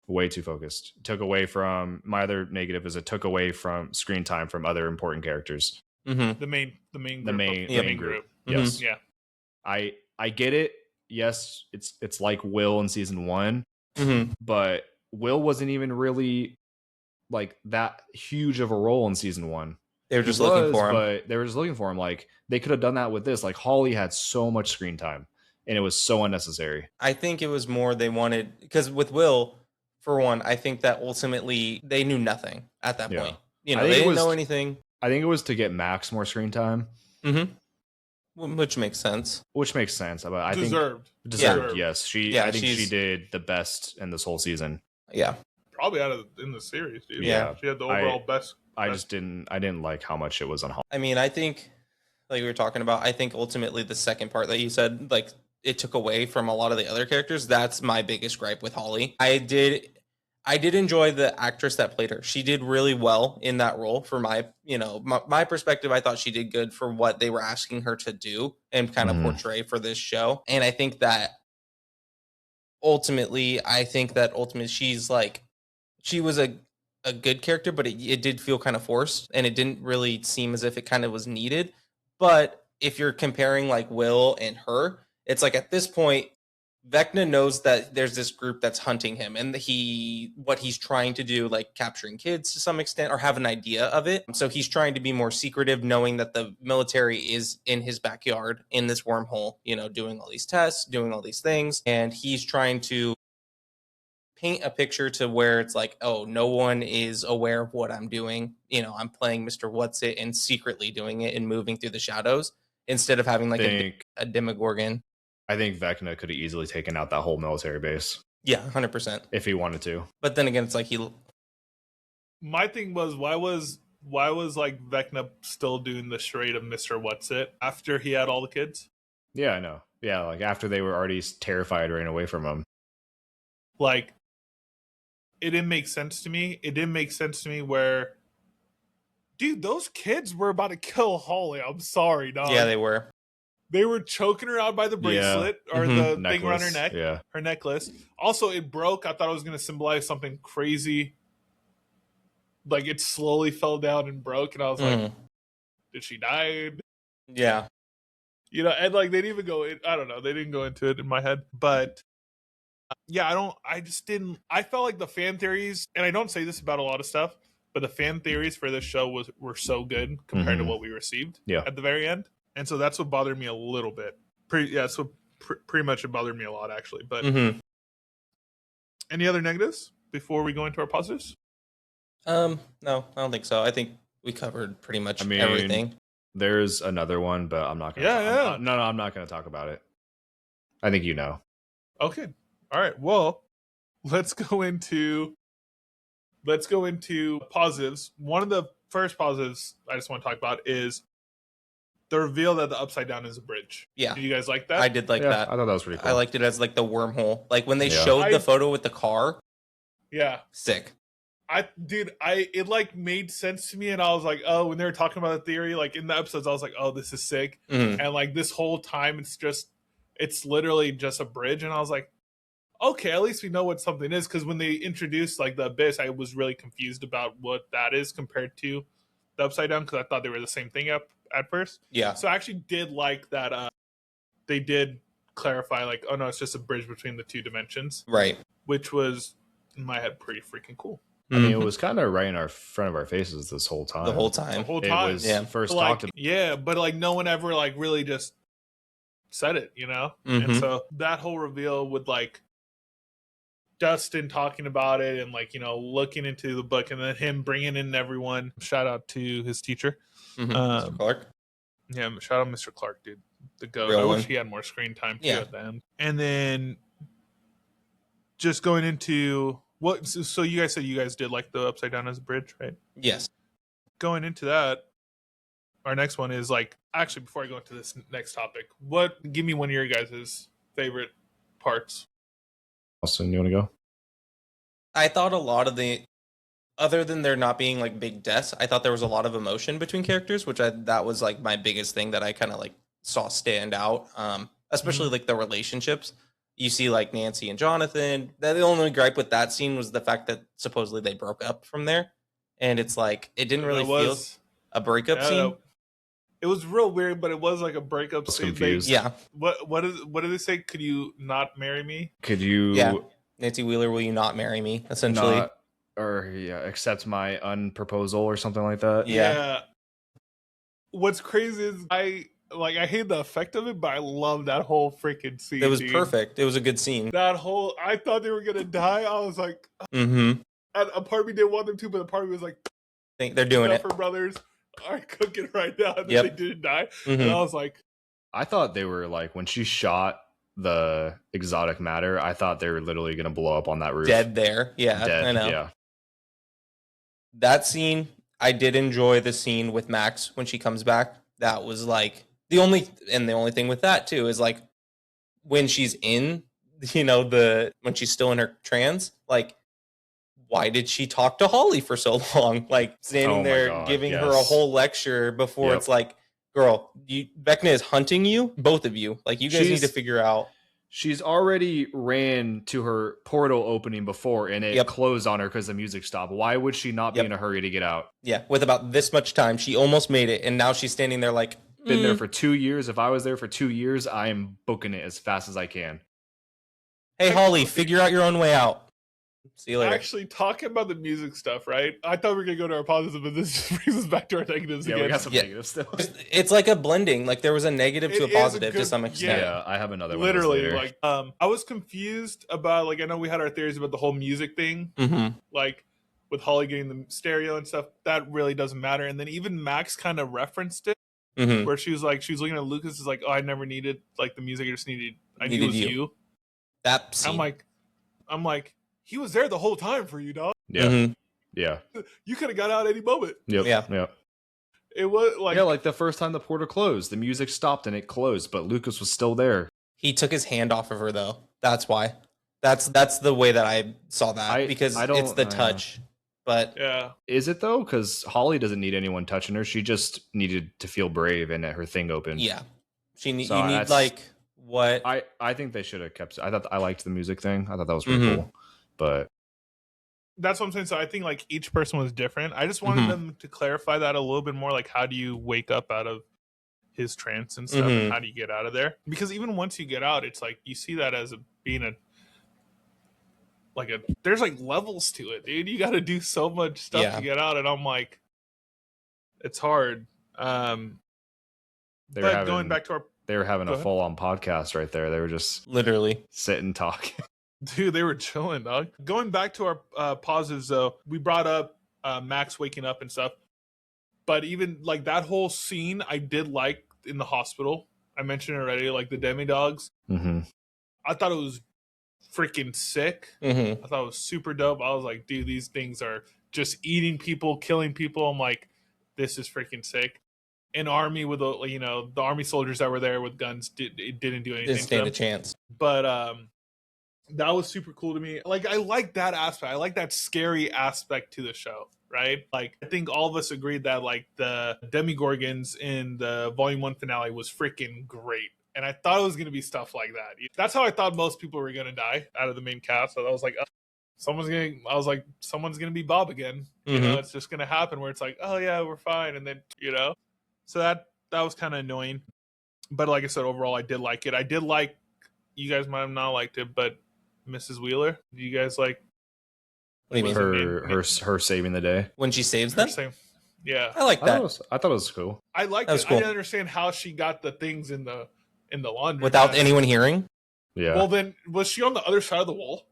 Way too focused. Took away from, my other negative is it took away from screen time from other important characters. The main group. Yes. Yeah. I get it. Yes, it's like Will in season 1, but Will wasn't even really like that huge of a role in season 1. They were just looking for him. But they were just looking for him. Like, they could have done that with this. Like, Holly had so much screen time, and it was so unnecessary. I think it was more they wanted, because with Will, for one, I think that ultimately they knew nothing at that point. You know, they didn't know anything. I think it was to get Max more screen time. Which makes sense. But I deserved. Deserved. Yes, I think she did the best in this whole season. Yeah, probably in the series, dude. Yeah, she had the overall best. I didn't like how much it was on Holly. I mean, I think, like we were talking about, I think ultimately the second part that you said, like it took away from a lot of the other characters. That's my biggest gripe with Holly. I did enjoy the actress that played her. She did really well in that role for my perspective. I thought she did good for what they were asking her to do and kind of portray for this show. And I think that ultimately she was a good character, but it did feel kind of forced, and it didn't really seem as if it kind of was needed. But if you're comparing like Will and her, it's like at this point, Vecna knows that there's this group that's hunting him, and what he's trying to do, like capturing kids to some extent, or have an idea of it. So he's trying to be more secretive, knowing that the military is in his backyard in this wormhole, doing all these tests, doing all these things, and he's trying to paint a picture to where it's like, oh, no one is aware of what I'm doing. I'm playing Mr. What's It and secretly doing it and moving through the shadows instead of having like a Demogorgon. I think Vecna could have easily taken out that whole military base. Yeah, 100%. If he wanted to. But then again, it's like My thing was, why was like Vecna still doing the charade of Mr. What's It after he had all the kids? Yeah, I know. Yeah, like after they were already terrified running away from him. Like, it didn't make sense to me. It didn't make sense to me where, dude, those kids were about to kill Holly. I'm sorry, dog. Yeah, they were. They were choking her out by the bracelet or the thing around her neck. Yeah. Her necklace. Also, it broke. I thought it was going to symbolize something crazy. Like, it slowly fell down and broke. And I was like, did she die? Yeah. And like, they didn't even go in. I don't know. They didn't go into it in my head. But yeah, I felt like the fan theories, and I don't say this about a lot of stuff, but the fan theories for this show were so good compared to what we received at the very end. And so that's what bothered me a little bit. Pretty much it bothered me a lot, actually. But any other negatives before we go into our positives? No, I don't think so. I think we covered pretty much everything. There's another one, but I'm not going to. No, I'm not going to talk about it. I think you know. Okay. All right. Well, let's go into positives. One of the first positives I just want to talk about is the reveal that the Upside Down is a bridge. Yeah. Did you guys like that? I did like that. I thought that was pretty cool. I liked it as like the wormhole. Like when they showed the photo with the car. Yeah. Sick. It like made sense to me, and I was like, oh, when they were talking about the theory, like in the episodes, I was like, oh, this is sick. And like this whole time, it's literally just a bridge, and I was like, okay, at least we know what something is, because when they introduced like the abyss, I was really confused about what that is compared to the Upside Down, because I thought they were the same thing at first. Yeah. So I actually did like that they did clarify, like, oh no, it's just a bridge between the two dimensions. Right. Which was, in my head, pretty freaking cool. I mean, it was kind of right in our front of our faces this whole time. The whole time. It was first talked about. Yeah, but like no one ever like really just said it, And so that whole reveal with like Dustin talking about it and like, looking into the book, and then him bringing in everyone. Shout out to his teacher. Mr. Clark. Yeah, shout out Mr. Clark, dude. The GOAT. I wish he had more screen time too at the end. And then just going into what, so you guys said you guys did like the Upside Down as a bridge, right? Yes. Going into that, our next one is like, actually, before I go into this next topic, give me one of your guys' favorite parts. Austin, you want to go? I thought a lot of other than there not being like big deaths, I thought there was a lot of emotion between characters, that was like my biggest thing that I kind of like saw stand out. Especially like the relationships. You see like Nancy and Jonathan. The only gripe with that scene was the fact that supposedly they broke up from there. And it's like, it didn't really feel a breakup scene. It was real weird, but it was like a breakup scene. Confused. Yeah. What did they say? Could you not marry me? Could you? Yeah. Nancy Wheeler, will you not marry me? Essentially. Accept my unproposal or something like that. Yeah. What's crazy is I hate the effect of it, but I love that whole freaking scene. It was perfect. It was a good scene. I thought they were gonna die. I was like, and a part of me didn't want them to, but a part of me was like, they're doing it. For brothers are cooking right now, and they didn't die. And I was like, I thought they were like, when she shot the exotic matter, I thought they were literally gonna blow up on that roof. Dead there. Yeah. Dead. I know. Yeah. That scene, I did enjoy the scene with Max when she comes back. That was like the only thing with that too is like when she's in, when she's still in her trance, like, why did she talk to Holly for so long? Like, standing there giving her a whole lecture before it's like, girl, Vecna is hunting you, both of you. Like, you guys need to figure out. She's already ran to her portal opening before, and it closed on her because the music stopped. Why would she not be in a hurry to get out? Yeah, with about this much time, she almost made it, and now she's standing there like, been there for 2 years. If I was there for 2 years, I am booking it as fast as I can. Hey, Holly, figure out your own way out. See you later. Actually, talking about the music stuff, right? I thought we were going to go to our positives, but this just brings us back to our negatives again. We got some negatives still. It's like a blending. Like, there was a negative to a positive to some extent. Yeah, I have another one. Literally, like, I was confused about, like, I know we had our theories about the whole music thing. Mm-hmm. Like, with Holly getting the stereo and stuff, that really doesn't matter. And then even Max kind of referenced it, where she was looking at Lucas, is like, oh, I never needed, like, the music. I knew it was you. That scene. I'm like, he was there the whole time for you, dog. Yeah. Mm-hmm. Yeah. You could have got out any moment. Yep. Yeah. It was like... Yeah, like the first time the portal closed, the music stopped and it closed, but Lucas was still there. He took his hand off of her, though. That's why. That's the way that I saw that, because it's the touch. But yeah. Is it, though? Because Holly doesn't need anyone touching her. She just needed to feel brave and her thing opened. Yeah. You need, like, what... I think they should have kept... I liked the music thing. I thought that was pretty cool. But that's what I'm saying. So I think like each person was different. I just wanted them to clarify that a little bit more. Like, how do you wake up out of his trance and stuff, and how do you get out of there? Because even once you get out, it's like you see that as being there's like levels to it, dude. You got to do so much stuff to get out, and I'm like, it's hard. Going back to they were having a full on podcast right there. They were just literally sitting talking. Dude, they were chilling, dog. Going back to our positives, though, we brought up Max waking up and stuff. But even, like, that whole scene, I did like in the hospital. I mentioned it already, like, the demi-dogs. Mm-hmm. I thought it was freaking sick. Mm-hmm. I thought it was super dope. I was like, dude, these things are just eating people, killing people. I'm like, this is freaking sick. An army with, the army soldiers that were there with guns didn't do anything. Didn't stand a chance. But, that was super cool to me. Like, I like that aspect. I like that scary aspect to the show, right? Like, I think all of us agreed that, like, the Demigorgons in the Volume 1 finale was freaking great. And I thought it was going to be stuff like that. That's how I thought most people were going to die out of the main cast. So I was like, someone's going to be Bob again. You know, it's just going to happen where it's like, oh, yeah, we're fine. And then, so that was kind of annoying. But like I said, overall, I did like it. I did like, you guys might have not liked it, but Mrs. Wheeler, do you guys like? What do you mean? Her saving the day when she saves them? Yeah, I like that. I thought it was cool. I liked it. Cool. I didn't understand how she got the things in the laundry without anyone hearing. Yeah. Well, then was she on the other side of the wall?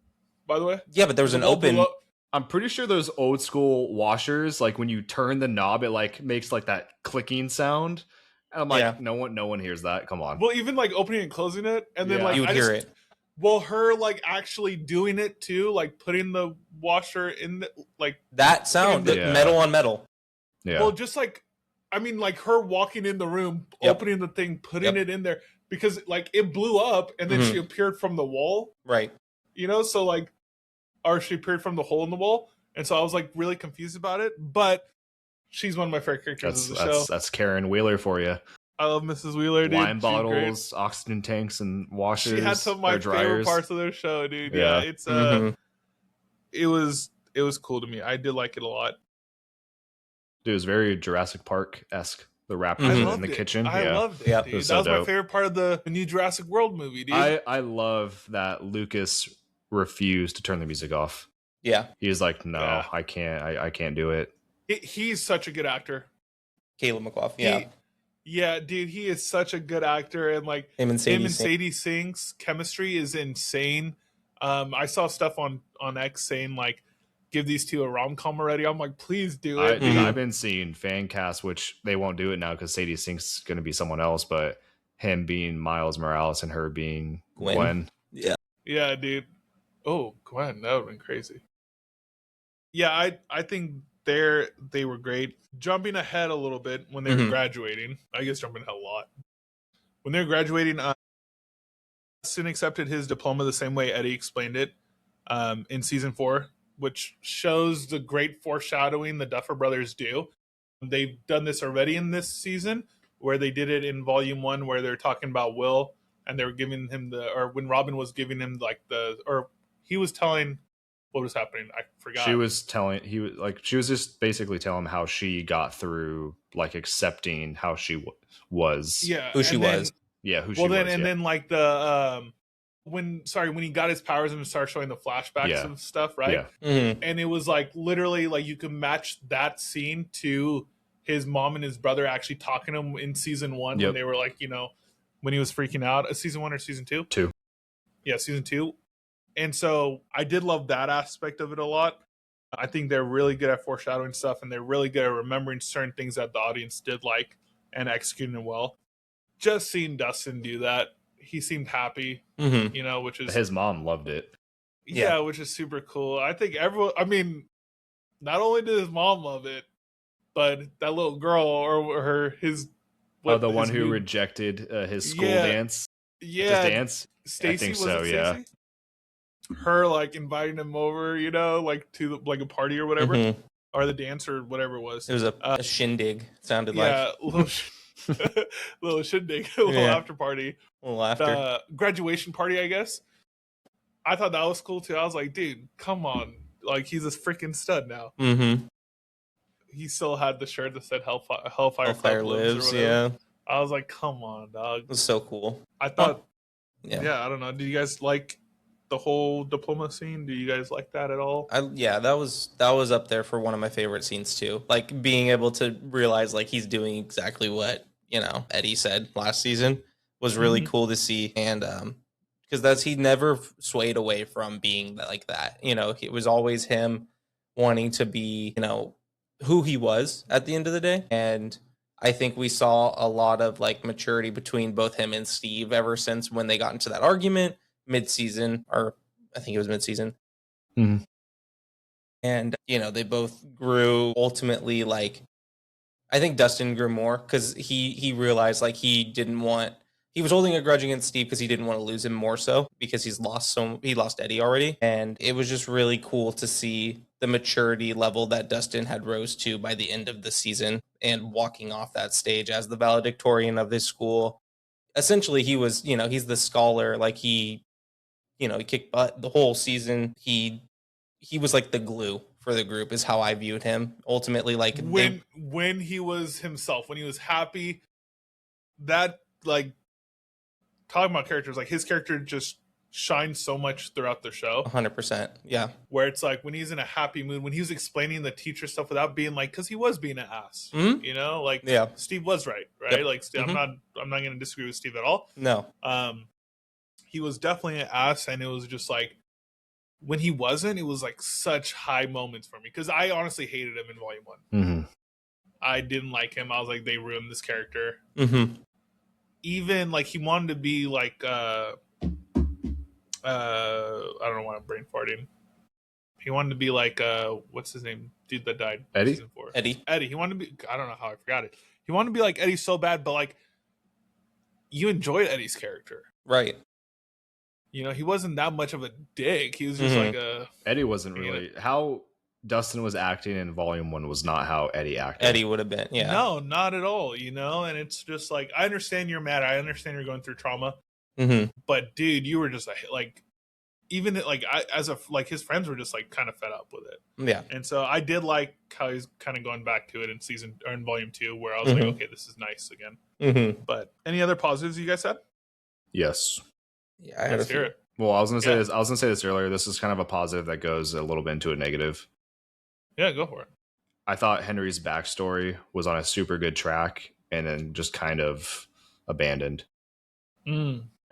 By the way. Yeah, but there was an open. I'm pretty sure those old school washers, like when you turn the knob, it like makes like that clicking sound. And I'm like, no one hears that. Come on. Well, even like opening and closing it, and then like you would hear it. Well, her like actually doing it too, like putting the washer in like that sound, metal on metal. Yeah. Well, just like, I mean, like her walking in the room, opening the thing, putting it in there, because like it blew up and then she appeared from the wall. Right. So like, or she appeared from the hole in the wall. And so I was like really confused about it, but she's one of my favorite characters of the show. That's Karen Wheeler for you. I love Mrs. Wheeler, dude. Wine bottles, oxygen tanks, and washers. She had some of my favorite parts of their show, dude. Yeah, it's it was cool to me. I did like it a lot. Dude, it was very Jurassic Park-esque. The raptors in the kitchen. I loved it, dude. That was my favorite part of the new Jurassic World movie, dude. I love that Lucas refused to turn the music off. Yeah. He was like, no, I can't. I can't do it. He's such a good actor. Caleb McLaughlin. Yeah, dude, he is such a good actor, and like him and Sadie Sink's chemistry is insane. I saw stuff on X saying like, give these two a rom-com already. I'm like, please do it. I've been seeing fan casts, which they won't do it now because Sadie Sink's going to be someone else, but him being Miles Morales and her being Gwen. Yeah, dude. Oh, Gwen, that would have been crazy. Yeah, I think they were great. Jumping ahead a little bit when they were graduating. I guess jumping ahead a lot. When they were graduating, Dustin accepted his diploma the same way Eddie explained it in season 4, which shows the great foreshadowing the Duffer Brothers do. They've done this already in this season, where they did it in volume 1, where they're talking about Will, and they were giving him when Robin was giving him he was telling what was happening. I forgot. She was just basically telling him how she got through, like, accepting how she was. Yeah, who she was. Yeah, who she was. And then like the when he got his powers and started showing the flashbacks of stuff, right? Yeah. Mm-hmm. And it was like literally like you could match that scene to his mom and his brother actually talking to him in season 1 when they were like, when he was freaking out. Season 1 or season 2? 2. Yeah, season 2. And so I did love that aspect of it a lot. I think they're really good at foreshadowing stuff, and they're really good at remembering certain things that the audience did like and executing it well. Just seeing Dustin do that, he seemed happy, which is... His mom loved it. Yeah, which is super cool. I think everyone... I mean, not only did his mom love it, but that little girl or his... the one who rejected his school dance? Yeah. His dance? Stacey, I think so, yeah. Her, like, inviting him over, like, to, like, a party or whatever. Mm-hmm. Or the dance or whatever it was. It was a shindig, it sounded like. Yeah, little shindig, a little after party. A little after. Graduation party, I guess. I thought that was cool, too. I was like, dude, come on. Like, he's a freaking stud now. Mm-hmm. He still had the shirt that said Hellfire Lives, yeah. I was like, come on, dog. It was so cool. I thought, I don't know. Do you guys like the whole diploma scene? Do you guys like that at all? That was up there for one of my favorite scenes too. Like being able to realize like he's doing exactly what Eddie said last season was really cool to see, and because he never swayed away from being like that. It was always him wanting to be who he was at the end of the day, and I think we saw a lot of like maturity between both him and Steve ever since when they got into that argument mid-season, or I think it was mid-season. Mm-hmm. And, they both grew ultimately. Like, I think Dustin grew more because he realized like he was holding a grudge against Steve because he didn't want to lose him more so because he lost Eddie already. And it was just really cool to see the maturity level that Dustin had rose to by the end of the season and walking off that stage as the valedictorian of this school. Essentially, he was, he's the scholar, like he kicked butt the whole season. He was like the glue for the group is how I viewed him. Ultimately, like when he was himself, when he was happy, that like talking about characters, like his character just shines so much throughout the show. 100%. Yeah. Where it's like when he's in a happy mood, when he was explaining the teacher stuff without being like, because he was being an ass, Steve was right? Yep. Like I'm not going to disagree with Steve at all. No. He was definitely an ass, and it was just like when he wasn't, it was like such high moments for me because I honestly hated him in volume 1. Mm-hmm. I didn't like him. I was like, they ruined this character. Mm-hmm. Even like he wanted to be like I don't know why I'm brain farting. He wanted to be like what's his name? Dude that died. Eddie. Season 4. Eddie. He wanted to be. I don't know how I forgot it. He wanted to be like Eddie so bad, but like you enjoyed Eddie's character, right? He wasn't that much of a dick. He was just like a. Eddie wasn't really how Dustin was acting in volume 1 was not how Eddie acted. Eddie would have been, yeah. No, not at all. And it's just like I understand you're mad. I understand you're going through trauma. Mm-hmm. But dude, you were just like even like his friends were just like kind of fed up with it. Yeah. And so I did like how he's kind of going back to it in volume 2, where I was like, okay, this is nice again. Mm-hmm. But any other positives you guys had? Yes. Yeah, I had Let's hear it. Well, I was gonna say this. I was gonna say this earlier. This is kind of a positive that goes a little bit into a negative. Yeah, go for it. I thought Henry's backstory was on a super good track, and then just kind of abandoned.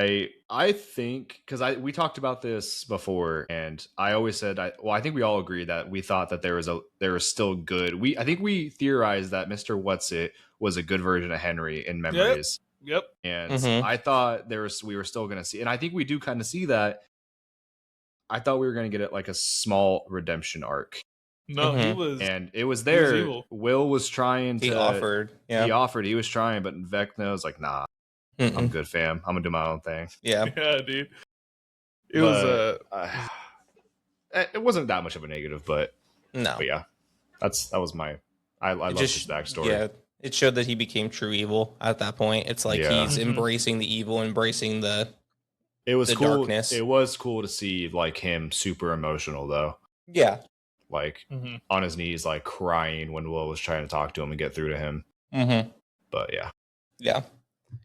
I think because we talked about this before, and I always said I think we all agreed that we thought that there was still good. I think we theorized that Mr. Whatsit was a good version of Henry in memories. Yep. And I thought we were still going to see, and I think we do kind of see that. I thought we were going to get it like a small redemption arc. No, he was, and it was there. He was evil. Will was trying to. He offered. Yeah. He offered. He was trying, but Vecna was like, nah. I'm good, fam. I'm gonna do my own thing. Yeah, yeah, dude. It But, was it wasn't that much of a negative, but yeah, that was my. I love this backstory. Yeah, it showed that he became true evil at that point. It's like he's embracing the evil, embracing the. It was the cool. Darkness. It was cool to see like him super emotional though. Yeah, like on his knees, like crying when Will was trying to talk to him and get through to him. But yeah.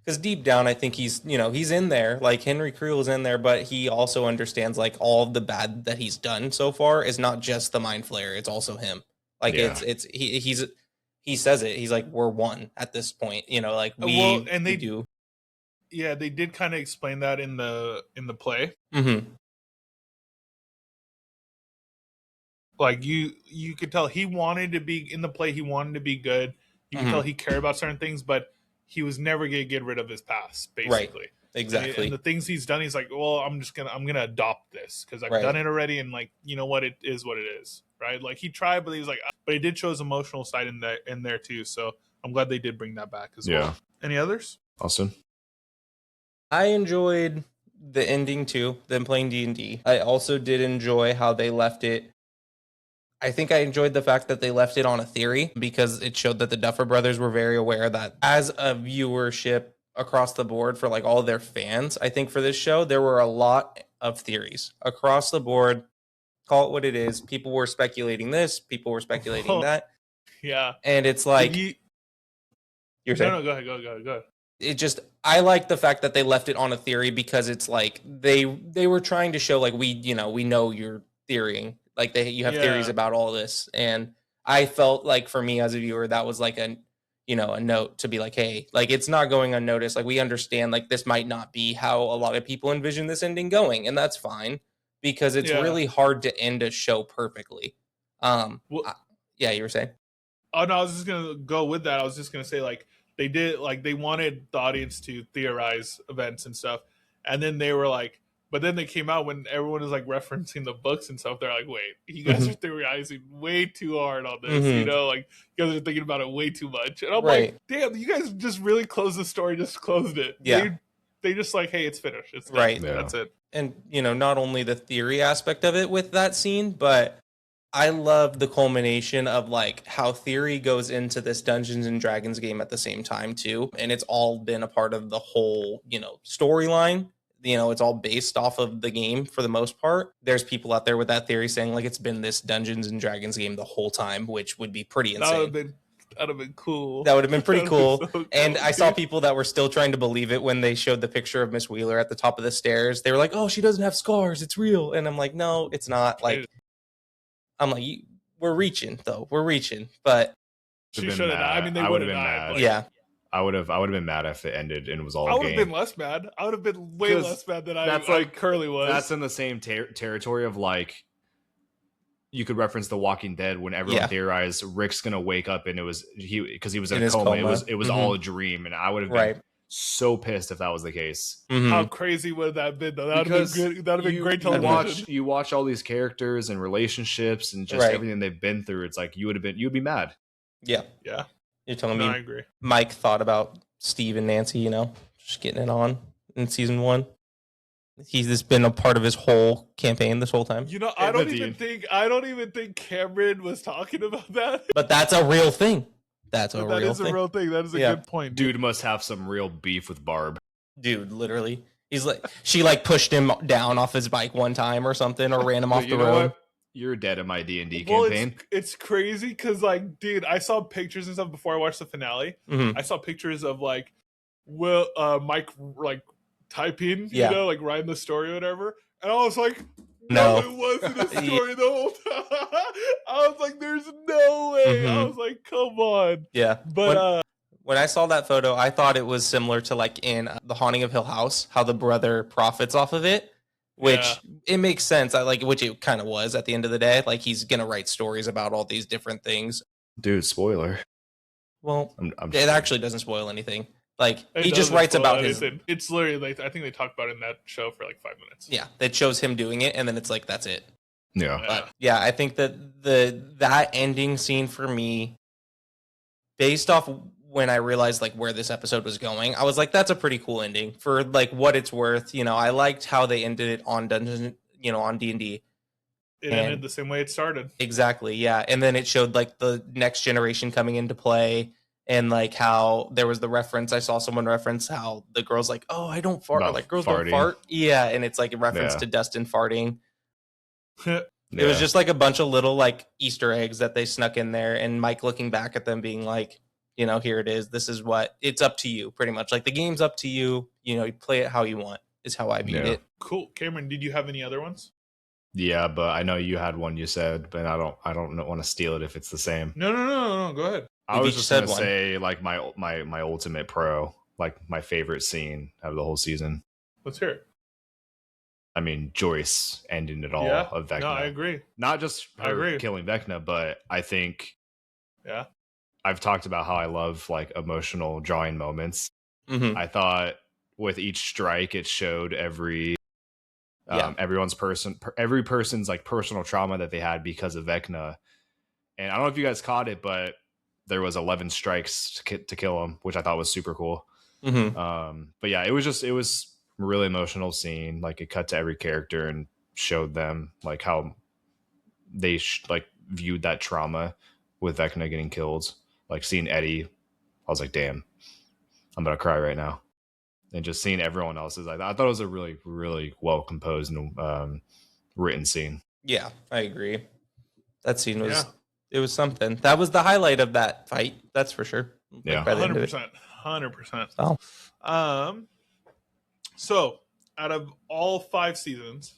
Because deep down, I think he's in there. Like Henry Creel is in there, but he also understands like all the bad that he's done so far is not just the Mind Flayer; it's also him. Like he says it. He's like, we're one at this point. Like we do. Yeah, they did kind of explain that in the play. Like you could tell he wanted to be in the play. He wanted to be good. You could tell he cared about certain things, but he was never gonna get rid of his past. Basically, right? Exactly. And the things he's done, he's like, well, I'm gonna adopt this because I've done it already, and like you know what, it is what it is, right? Like he tried, but he's like, but he did show his emotional side in there too. So I'm glad they did bring that back as well. Any others? Austin? I enjoyed the ending too, them playing D&D. I also did enjoy how they left it. I think I enjoyed the fact that they left it on a theory because it showed that the Duffer Brothers were very aware that as a viewership across the board for like all their fans, I think for this show, there were a lot of theories across the board. Call it what it is. People were speculating this. People were speculating that. Yeah. And it's like... You're saying? No, go ahead. It just, I like the fact that they left it on a theory because it's like they were trying to show like we know you're theorying, like you have theories about all this, and I felt like for me as a viewer that was like a note to be like, hey, like it's not going unnoticed, like we understand like this might not be how a lot of people envision this ending going, and that's fine because it's really hard to end a show perfectly. You were saying? Oh no, I was just gonna go with that. I was just gonna say like. They did like they wanted the audience to theorize events and stuff, and then they were like, but then they came out when everyone is like referencing the books and stuff. They're like, wait, you guys are theorizing way too hard on this, like you guys are thinking about it way too much. And I'm like, damn, you guys just really closed the story, just closed it. Yeah, they just like, hey, it's finished, it's done. Right. Yeah. That's it. And not only the theory aspect of it with that scene, but I love the culmination of like how theory goes into this Dungeons and Dragons game at the same time too. And it's all been a part of the whole, storyline. It's all based off of the game for the most part. There's people out there with that theory saying like it's been this Dungeons and Dragons game the whole time, which would be pretty insane. That'd have been cool. That would have been pretty cool. So cool. And I saw people that were still trying to believe it when they showed the picture of Miss Wheeler at the top of the stairs. They were like, oh, she doesn't have scars. It's real. And I'm like, no, it's not. Like, I'm like, we're reaching, but she should have. I mean, they would have been mad. Yeah, I would have been mad if it ended and it was all. I would have been less mad. I would have been way less mad than Curly was. That's in the same territory of like, you could reference The Walking Dead when everyone theorized Rick's gonna wake up and because he was in a coma. It was all a dream, and I would have been so pissed if that was the case. How crazy would that have been though? That would have been good. That would have been great television. You watch all these characters and relationships and just everything they've been through. It's like you'd be mad. Yeah. You're telling me I agree. Mike thought about Steve and Nancy, just getting it on in season 1. He's just been a part of his whole campaign this whole time. I don't even think Cameron was talking about that. But that's a real thing. That is a real thing. That is a good point. Dude must have some real beef with Barb. Dude, literally. He's like, she like pushed him down off his bike one time or something, or ran him off the road. You're dead in my D&D campaign. It's crazy because like, dude, I saw pictures and stuff before I watched the finale. I saw pictures of like Mike like typing, like writing the story or whatever, and I was like, no, it wasn't a story the whole time. I was like, there's no way. I was like, come on. Yeah. But when I saw that photo, I thought it was similar to like in The Haunting of Hill House, how the brother profits off of it, which it makes sense. Which it kind of was at the end of the day. Like he's going to write stories about all these different things. Dude, spoiler. Well, it actually doesn't spoil anything. Like he just writes about anything. It's literally like I think they talked about it in that show for like 5 minutes. Yeah, that shows him doing it, and then it's like that's it. Yeah, but I think that that ending scene for me, based off when I realized like where this episode was going, I was like, that's a pretty cool ending for like what it's worth. You know, I liked how they ended it on Dungeons, on D&D. It ended the same way it started. Exactly, yeah. And then it showed like the next generation coming into play, and like how there was the reference. I saw someone reference how the girl's like, "Oh, I don't fart," or like girls don't fart. Yeah, and it's like a reference to Dustin farting. It was just like a bunch of little like Easter eggs that they snuck in there, and Mike looking back at them being like, here it is. This is what it's up to you, pretty much. Like the game's up to you. You play it how you want. Is how I viewed it. Cool, Cameron. Did you have any other ones? Yeah, but I know you had one you said, but I don't want to steal it if it's the same. No. Go ahead. I was just gonna say like my ultimate pro, like my favorite scene out of the whole season. Let's hear it. I mean, Joyce ending it all of Vecna. No, I agree. Not just her killing Vecna, but I think I've talked about how I love like emotional drawing moments. Mm-hmm. I thought with each strike, it showed every person's like personal trauma that they had because of Vecna. And I don't know if you guys caught it, but there was 11 strikes to kill him, which I thought was super cool. Mm-hmm. But yeah, it was a really emotional scene. Like it cut to every character and showed them like how they like viewed that trauma with Vecna getting killed. Like seeing Eddie, I was like, damn, I'm gonna cry right now. And just seeing everyone else's, I thought it was a really, really well composed and written scene. Yeah, I agree. That scene was it was something. That was the highlight of that fight. That's for sure. Yeah, 100%. Oh. So out of all 5 seasons,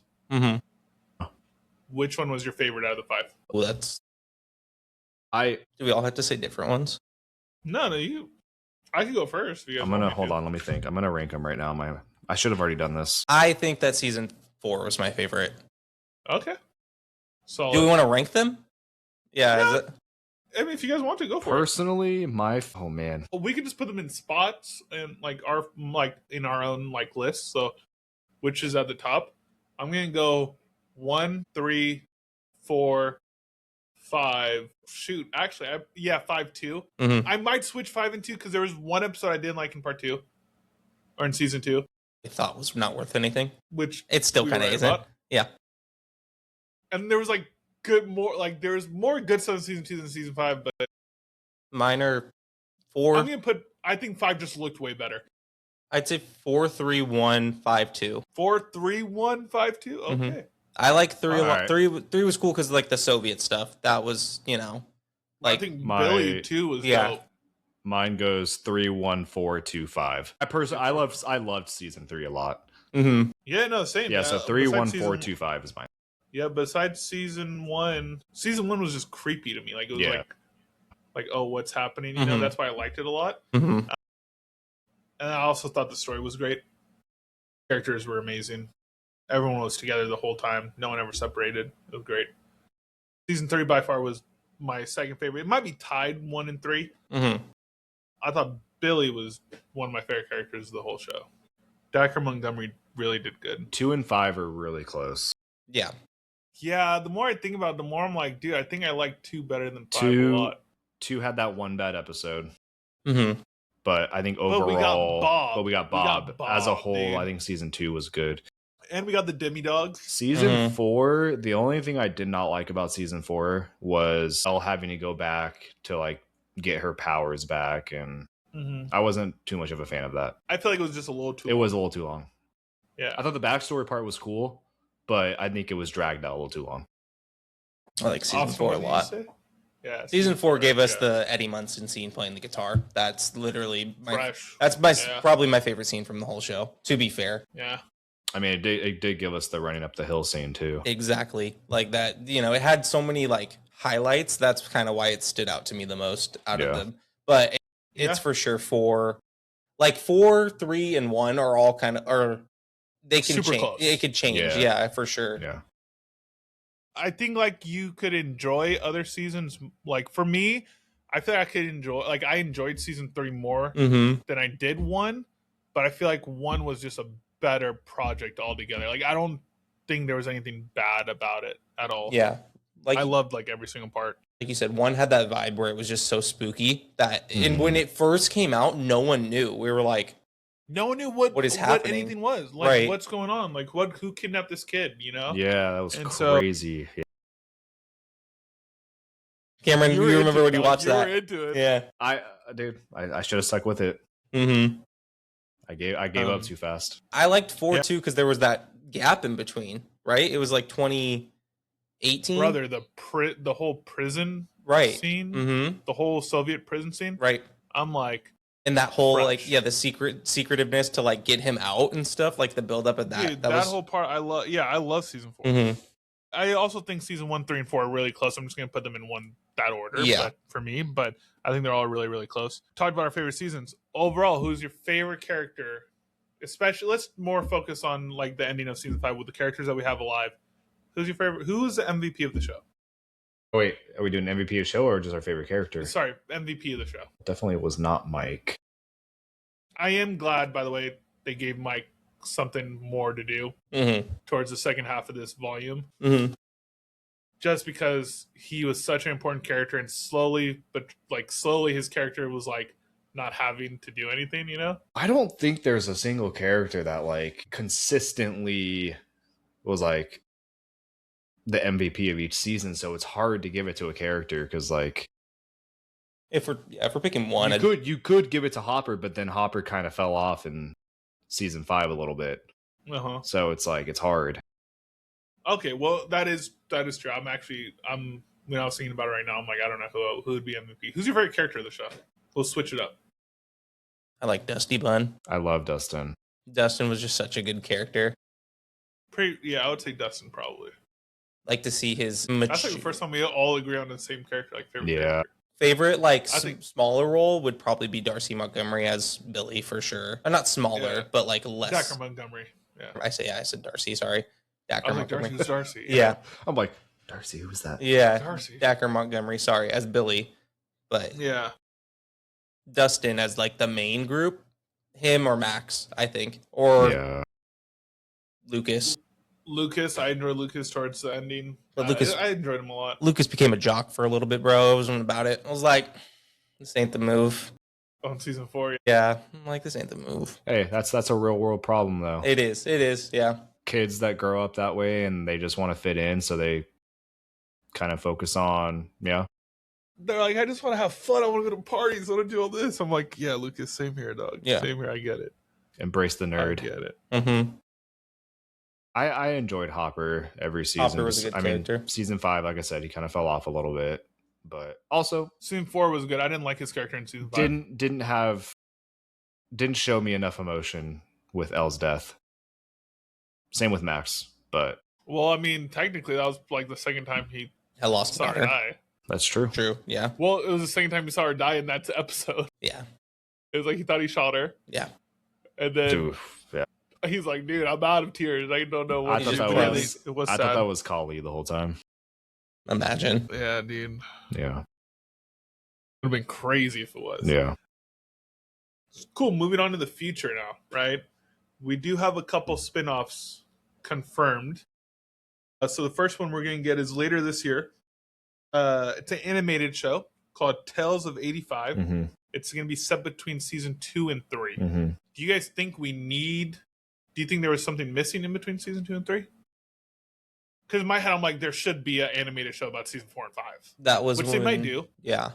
which one was your favorite out of the 5? Well, do we all have to say different ones? No, you. I can go first. I'm gonna hold on. Let me think. I'm gonna rank them right now. I should have already done this. I think that season 4 was my favorite. Okay. So do we want to rank them? Yeah. Is it? I mean, if you guys want to go for personally, oh man, we could just put them in spots and in our own list. So, which is at the top? I'm gonna go 1, 3, 4, 5. Shoot, actually, 5, 2. Mm-hmm. I might switch 5 and 2 because there was one episode I didn't like in part 2 or in season 2. I thought was not worth anything. Which it still kind of isn't. Yeah. And there was there was more good stuff in season 2 than season 5, but mine are 4. I'm gonna I think 5 just looked way better. I'd say 4, 3, 1, 5, 2. 4, 3, 1, 5, 2. Okay. Mm-hmm. I like 3 a lot. 3 was cool because like the Soviet stuff. That was I think Billy 2 was dope. Mine goes 3, 1, 4, 2, 5. I loved season 3 a lot. Mm-hmm. Yeah, no, same. Yeah, so 3, 1, 4, 2, 5 is mine. Yeah, besides season 1 was just creepy to me. Like it was like oh, what's happening? You know, that's why I liked it a lot. Mm-hmm. And I also thought the story was great. Characters were amazing. Everyone was together the whole time. No one ever separated. It was great. Season 3 by far was my second favorite. It might be tied 1 and 3. Mm-hmm. I thought Billy was one of my favorite characters of the whole show. Dacre Montgomery really did good. 2 and 5 are really close. Yeah. Yeah, the more I think about it, the more I'm like, dude, I think I like 2 better than 5 a lot. 2 had that one bad episode. Mm-hmm. But I think overall... But we got Bob. As a whole, dude. I think season 2 was good. And we got the demi-dogs. Season 4, the only thing I did not like about season 4 was Elle having to go back to like get her powers back, and I wasn't too much of a fan of that. I feel like it was just a little too long. It was a little too long. Yeah. I thought the backstory part was cool, but I think it was dragged out a little too long. I like season 4 a lot. Yeah. Season 4 gave us the Eddie Munson scene playing the guitar. That's literally fresh. That's probably my favorite scene from the whole show, to be fair. Yeah. I mean, it did give us the running up the hill scene too. Exactly. Like that, it had so many like highlights. That's kind of why it stood out to me the most out of them. But it's for sure 4, 3, and 1 are all kind of, or they can super change. Close. It could change. Yeah, for sure. Yeah. I think like you could enjoy other seasons. Like for me, I feel like I could enjoy, like I enjoyed season 3 more than I did 1, but I feel like 1 was just a better project altogether. Like I don't think there was anything bad about it at all. Yeah. Like I loved like every single part. like you said, one had that vibe where it was just so spooky that, and Mhm. when it first came out, no one knew. We were like, no one knew what is happening? anything was. Like, Right. what's going on? Like, who kidnapped this kid, you know? Yeah, that was And so- crazy. Cameron, you remember when you watched that? You were into it. Yeah. I should have stuck with it. Mm-hmm. I gave up too fast. I liked 4 Yeah. too because there was that gap in between, right? It was like 2018. Brother, the whole prison Right. scene, Mm-hmm. the whole Soviet prison scene. Right. I'm like, And that whole Fresh. like, yeah, the secretiveness to like get him out and stuff, like the build up of that. dude, that was, whole part I love. Yeah, I love season 4. Mhm. I also think season 1, 3, and 4 are really close. I'm just gonna put them in that order. Yeah. But for me, but I think they're all really, really close. Talked about our favorite seasons. Overall, who's your favorite character? Especially, let's more focus on like the ending of season 5 with the characters that we have alive. Who's your favorite? Who's the MVP of the show? Oh, wait, are we doing MVP of show or just our favorite character? Sorry, MVP of the show. Definitely was not Mike. I am glad, by the way, they gave Mike something more to do towards the second half of this volume. Mm-hmm. Just because he was such an important character, and slowly his character was like not having to do anything, you know? I don't think there's a single character that like consistently was like the MVP of each season, so it's hard to give it to a character because like If we're picking one, you could give it to Hopper, but then Hopper kind of fell off in season 5 a little bit. So it's like it's hard. Okay, well that is true. I'm when I was thinking about it right now, I'm like, I don't know who would be MVP. Who's your favorite character of the show? We'll switch it up. I like Dusty Bun. I love Dustin. Dustin was just such a good character. I would say Dustin probably. Like to see his That's like the first time we all agree on the same character, like favorite character. favorite, like I think smaller role would probably be Darcy Montgomery as Billy for sure. Or not smaller, but like less. Dacker Montgomery. Yeah. I said Darcy. Sorry, Dacker I was like, Montgomery. Darcy's Darcy. Yeah. I'm like, Darcy, who's that? Yeah, Darcy. Dacker Montgomery. Sorry, as Billy, but Yeah. Dustin as like the main group, him or Max, I think, or Yeah. Lucas. Lucas, I enjoyed Lucas towards the ending. But Lucas- I enjoyed him a lot. Lucas became a jock for a little bit, bro. I wasn't about it. I was like, this ain't the move. On season 4. Yeah, I'm like, this ain't the move. Hey, that's a real world problem though. It is. Yeah. Kids that grow up that way and they just want to fit in, so they kind of focus on They're like, I just want to have fun. I want to go to parties. I want to do all this. I'm like, yeah, Lucas, same here, dog. Yeah. Same here. I get it. embrace the I nerd. get it. Mm-hmm. I enjoyed Hopper every season. Hopper was a good character. Season 5, like I said, he kind of fell off a little bit, but also Season 4 was good. I didn't like his character in season 5. didn't show me enough emotion with Elle's death. Same with Max, but Well, I mean, technically, that was like the second time he I lost saw her her. die. that's true. True. Yeah. Well, it was the second time he saw her die in that episode. Yeah. It was like he thought he shot her. Yeah. And then Dude, yeah. he's like, dude, I'm out of tears. I don't know what I thought to that do. was It was I sad. thought that was Kali the whole time. Imagine. Yeah, dude. Yeah. It would have been crazy if it was. Yeah. Cool. Moving on to the future now, right? We do have a couple spin-offs confirmed. So the first one we're going to get is later this year. It's an animated show called Tales of 85. Mm-hmm. It's going to be set between season 2 and 3. Mm-hmm. Do you guys think do you think there was something missing in between season 2 and 3? Because in my head, I'm like, there should be an animated show about season 4 and 5. That was Which when, they might do. Yeah.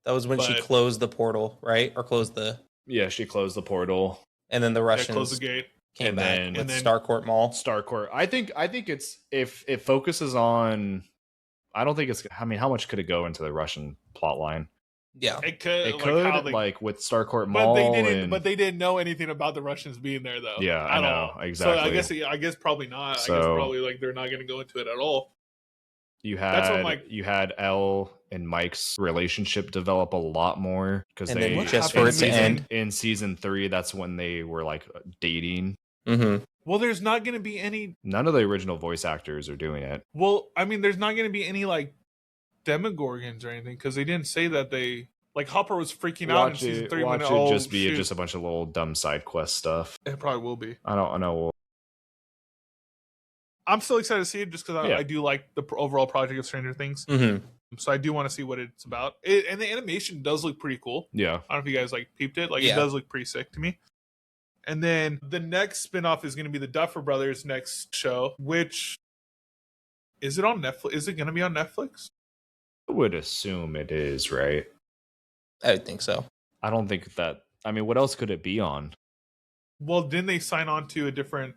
That was when she But- closed the portal, right? Or closed the, Yeah, she closed the portal. and then the Yeah, Russians close the gate. came and back then- with and then- Starcourt Mall. Starcourt. I think it's if it focuses on. I don't think it's. I mean, how much could it go into the Russian plot line? Yeah. It could. It like, could how they, like with Starcourt but Mall. they didn't. and, But they didn't know anything about the Russians being there, though. Yeah, I at know, all. exactly. So I guess probably not. I guess So- probably like they're not going to go into it at all. you That's what had I'm like- you had Elle and Mike's relationship develop a lot more because And they then just for it to end. in season 3. That's when they were like dating. Mm-hmm. Well, there's not going to be any. None of the original voice actors are doing it. Well, I mean, there's not going to be any like Demogorgons or anything because they didn't say that they like Hopper was freaking out in season 3 when watch oh, it just be shoot. just a bunch of little dumb side quest stuff. It probably will be. I don't know. I'm still excited to see it just because Yeah. I do like the overall project of Stranger Things. Mm-hmm. So I do want to see what it's about. And the animation does look pretty cool. Yeah. I don't know if you guys like peeped it. Like it does look pretty sick to me. And then the next spinoff is going to be the Duffer Brothers next show, which is it on Netflix? Is it going to be on Netflix? I would assume it is, right? I would think so. I don't think that. I mean, what else could it be on? Well, didn't they sign on to a different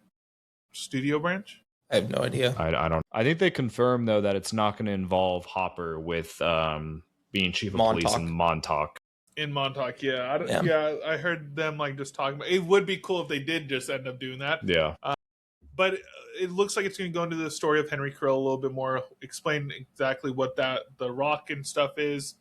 studio branch? I have no idea. I don't. I think they confirmed though that it's not going to involve Hopper with being chief of police in Montauk. In Montauk, yeah. I heard them like just talking about. It would be cool if they did just end up doing that. Yeah. But it looks like it's going to go into the story of Henry Krill a little bit more, explain exactly what the rock and stuff is.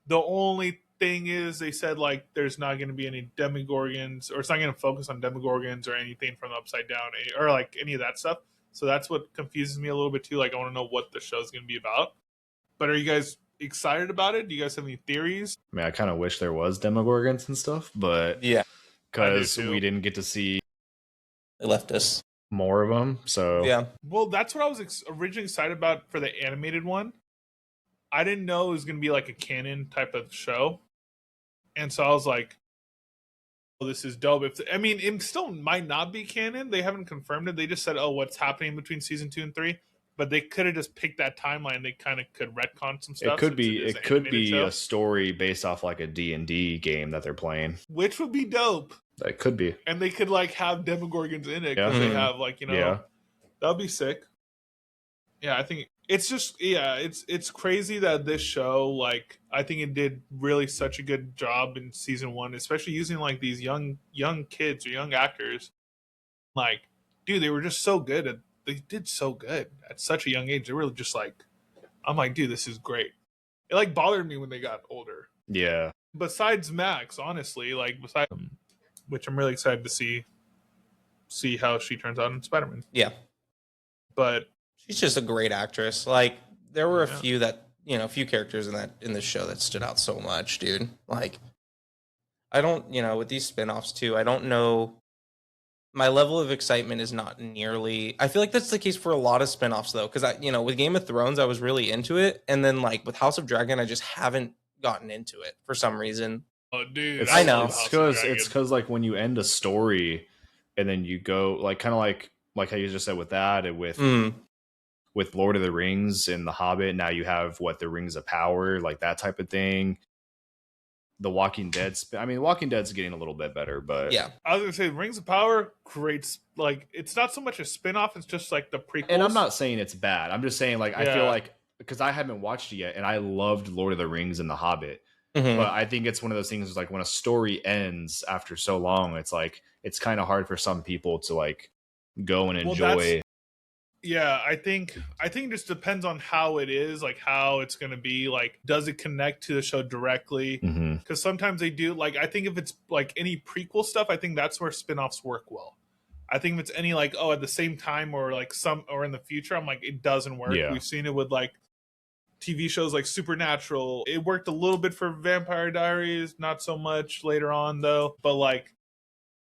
The only thing is, they said like there's not going to be any Demogorgons, or it's not going to focus on Demogorgons or anything from the Upside Down, or like any of that stuff. So that's what confuses me a little bit too. Like I want to know what the show's going to be about. But are you guys excited about it? Do you guys have any theories? I mean, I kind of wish there was Demogorgons and stuff, but yeah, because we didn't get to see. They left us more of them, so yeah. Well, that's what I was originally excited about for the animated one. I didn't know it was going to be like a canon type of show, and so I was like, "Oh, this is dope." I mean, it still might not be canon. They haven't confirmed it. They just said, "Oh, what's happening between season 2 and 3?" But they could have just picked that timeline. They kind of could retcon some stuff. It could be. It could be a story based off like a D&D game that they're playing, which would be dope. That could be, and they could like have Demogorgons in it because they have like that'd be sick. Yeah, I think it's just it's crazy that this show, like, I think it did really such a good job in season 1, especially using like these young kids or young actors. Like, dude, they were just so good. They did so good at such a young age. They were just like, I'm like, dude, this is great. It like bothered me when they got older. Yeah. Besides Max, honestly, like besides. Which I'm really excited to see how she turns out in Spider-Man. Yeah. But she's just a great actress. Like there were a few characters in this show that stood out so much, dude. Like I don't, with these spin-offs too, I don't know, my level of excitement is not nearly, I feel like that's the case for a lot of spin-offs though, cuz with Game of Thrones I was really into it, and then like with House of Dragon I just haven't gotten into it for some reason. Oh, dude! I know. It's because like when you end a story, and then you go like kind of like how you just said with that, and with Lord of the Rings and The Hobbit. Now you have the Rings of Power, like that type of thing. The Walking Dead. I mean, Walking Dead's getting a little bit better, but yeah, I was gonna say Rings of Power, great. Like it's not so much a spinoff; it's just like the prequel. And I'm not saying it's bad. I'm just saying I feel like because I haven't watched it yet, and I loved Lord of the Rings and The Hobbit. But I think it's one of those things like when a story ends after so long, it's like it's kind of hard for some people to like go and enjoy. Yeah, I think it just depends on how it is, like how it's going to be. Like, does it connect to the show directly? Because sometimes they do. Like, I think if it's like any prequel stuff, I think that's where spinoffs work well. I think if it's any like at the same time or like or in the future, I'm like it doesn't work. Yeah. We've seen it with like TV shows like Supernatural. It worked a little bit for Vampire Diaries, not so much later on though. But like,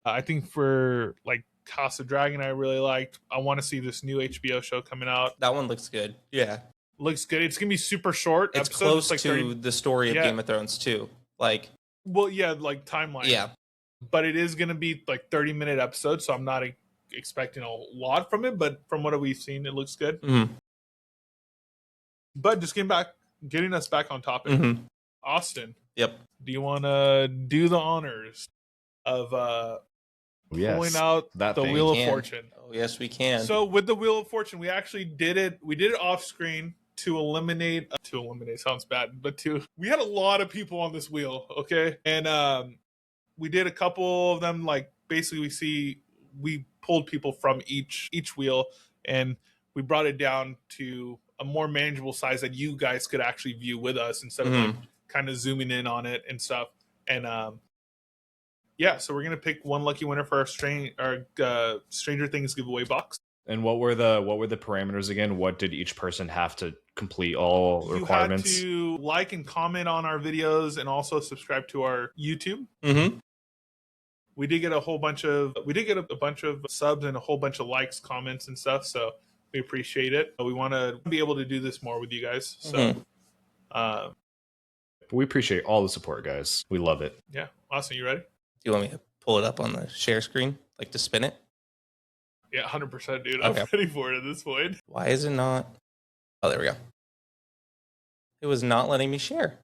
I think for like House of Dragon, I really liked. I want to see this new HBO show coming out. That one looks good. Yeah, looks good. It's gonna be super short. It's close like to the story of Game of Thrones too. Like, well, yeah, like timeline. Yeah, but it is gonna be like 30-minute episodes, so I'm not expecting a lot from it. But from what we've seen, it looks good. But just getting us back on topic. Austin. Yep. Do you want to do the honors of pulling out the Wheel of Fortune? Oh, yes, we can. So with the Wheel of Fortune, we actually did it. We did it off screen to eliminate sounds bad, but we had a lot of people on this wheel. Okay. And we did a couple of them. Like basically we pulled people from each wheel and we brought it down to a more manageable size that you guys could actually view with us instead of like kind of zooming in on it and stuff. And so we're gonna pick one lucky winner for our Stranger Things giveaway box. And what were the parameters again? What did each person have to complete all requirements? You had to like and comment on our videos and also subscribe to our YouTube. We did get a bunch of subs and a whole bunch of likes, comments, and stuff. So We appreciate it. We want to be able to do this more with you guys. So, we appreciate all the support, guys. We love it. Yeah. Austin, you ready? Do you want me to pull it up on the share screen? Like to spin it? Yeah, 100%, dude. Okay. I'm ready for it at this point. Why is it not? Oh, there we go. It was not letting me share.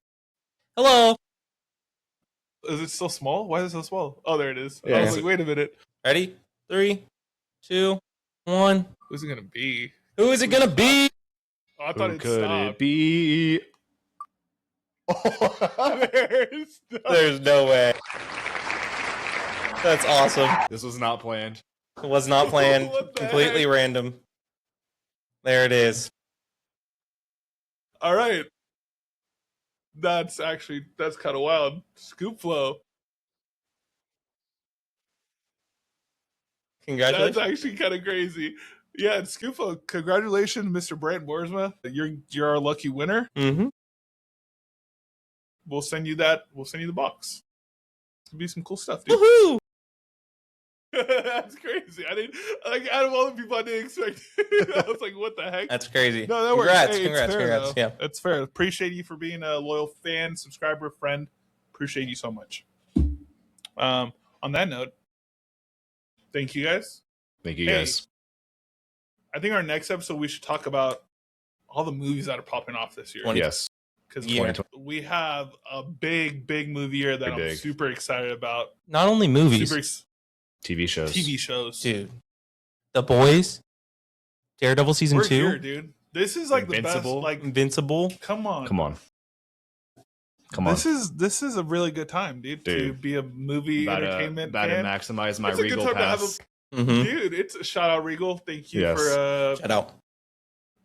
Hello. Is it still small? Why is it so small? Oh, there it is. Yeah, I was like, wait a minute. Ready? 3, 2, 1. Who's it going to be? Who is it going to be? Oh, I thought Who it could stopped. it be? There's no way. That's awesome. This was not planned. It was not planned. What the Completely heck? random. There it is. All right. That's kind of wild. Scoop flow. Congratulations. That's actually kind of crazy. Yeah, it's Scoop flow. Congratulations, Mr. Brent Boersma. You're our lucky winner. Mm-hmm. We'll send you that. We'll send you the box. It'll be some cool stuff, dude. Woohoo! That's crazy. I didn't out of all the people I didn't expect. I was like, what the heck? That's crazy. No, that works. Congrats, Hey, congrats, it's fair, congrats. though. Yeah. That's fair. Appreciate you for being a loyal fan, subscriber, friend. Appreciate you so much. On that note, thank you guys. Thank you, guys. I think our next episode we should talk about all the movies that are popping off this year. Yes. Because Yeah. we have a big movie year that I'm Big. super excited about. Not only movies, TV shows. TV shows. dude. The Boys, Daredevil season We're 2, here, dude. This is like Invincible. the best. Like, Invincible. come on. Come on. This is a really good time, dude. To Dude. be a movie entertainment About to fan. maximize my It's a good Regal time to have pass. Mm-hmm. Dude, it's a shout out Regal. Thank you Yes. for Shout out.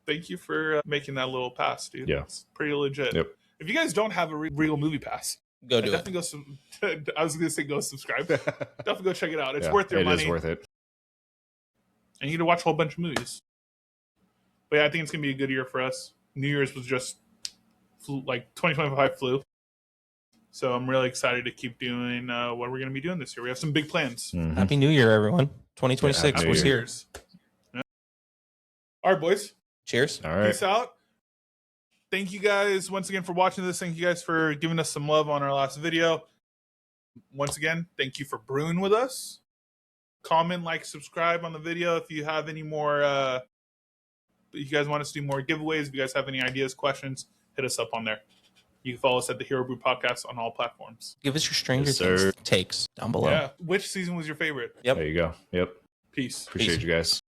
thank you for making that little pass, dude. Yeah. It's pretty legit. Yep. If you guys don't have a Regal movie pass, Go do it. definitely I was gonna say go subscribe. Definitely go check it out. It's Yeah, worth your money. It is worth it. And you get to watch a whole bunch of movies. But yeah, I think it's gonna be a good year for us. New Year's was just like 2025 flew. So I'm really excited to keep doing what we're gonna be doing this year. We have some big plans. Mhm. Happy New Year, everyone. 2026 Happy was New here. Year's. Yeah. All right, boys. Cheers. All right. Peace out. Thank you guys once again for watching this. Thank you guys for giving us some love on our last video. Once again, thank you for brewing with us. Comment, like, subscribe on the video if you have any more. You guys want us to do more giveaways? If you guys have any ideas, questions, hit us up on there. You can follow us at the Hero Brew Podcast on all platforms. Give us your Stranger Yes, sir. Things takes down below. Yeah. Which season was your favorite? Yep. There you go. Yep. Peace. Appreciate you guys.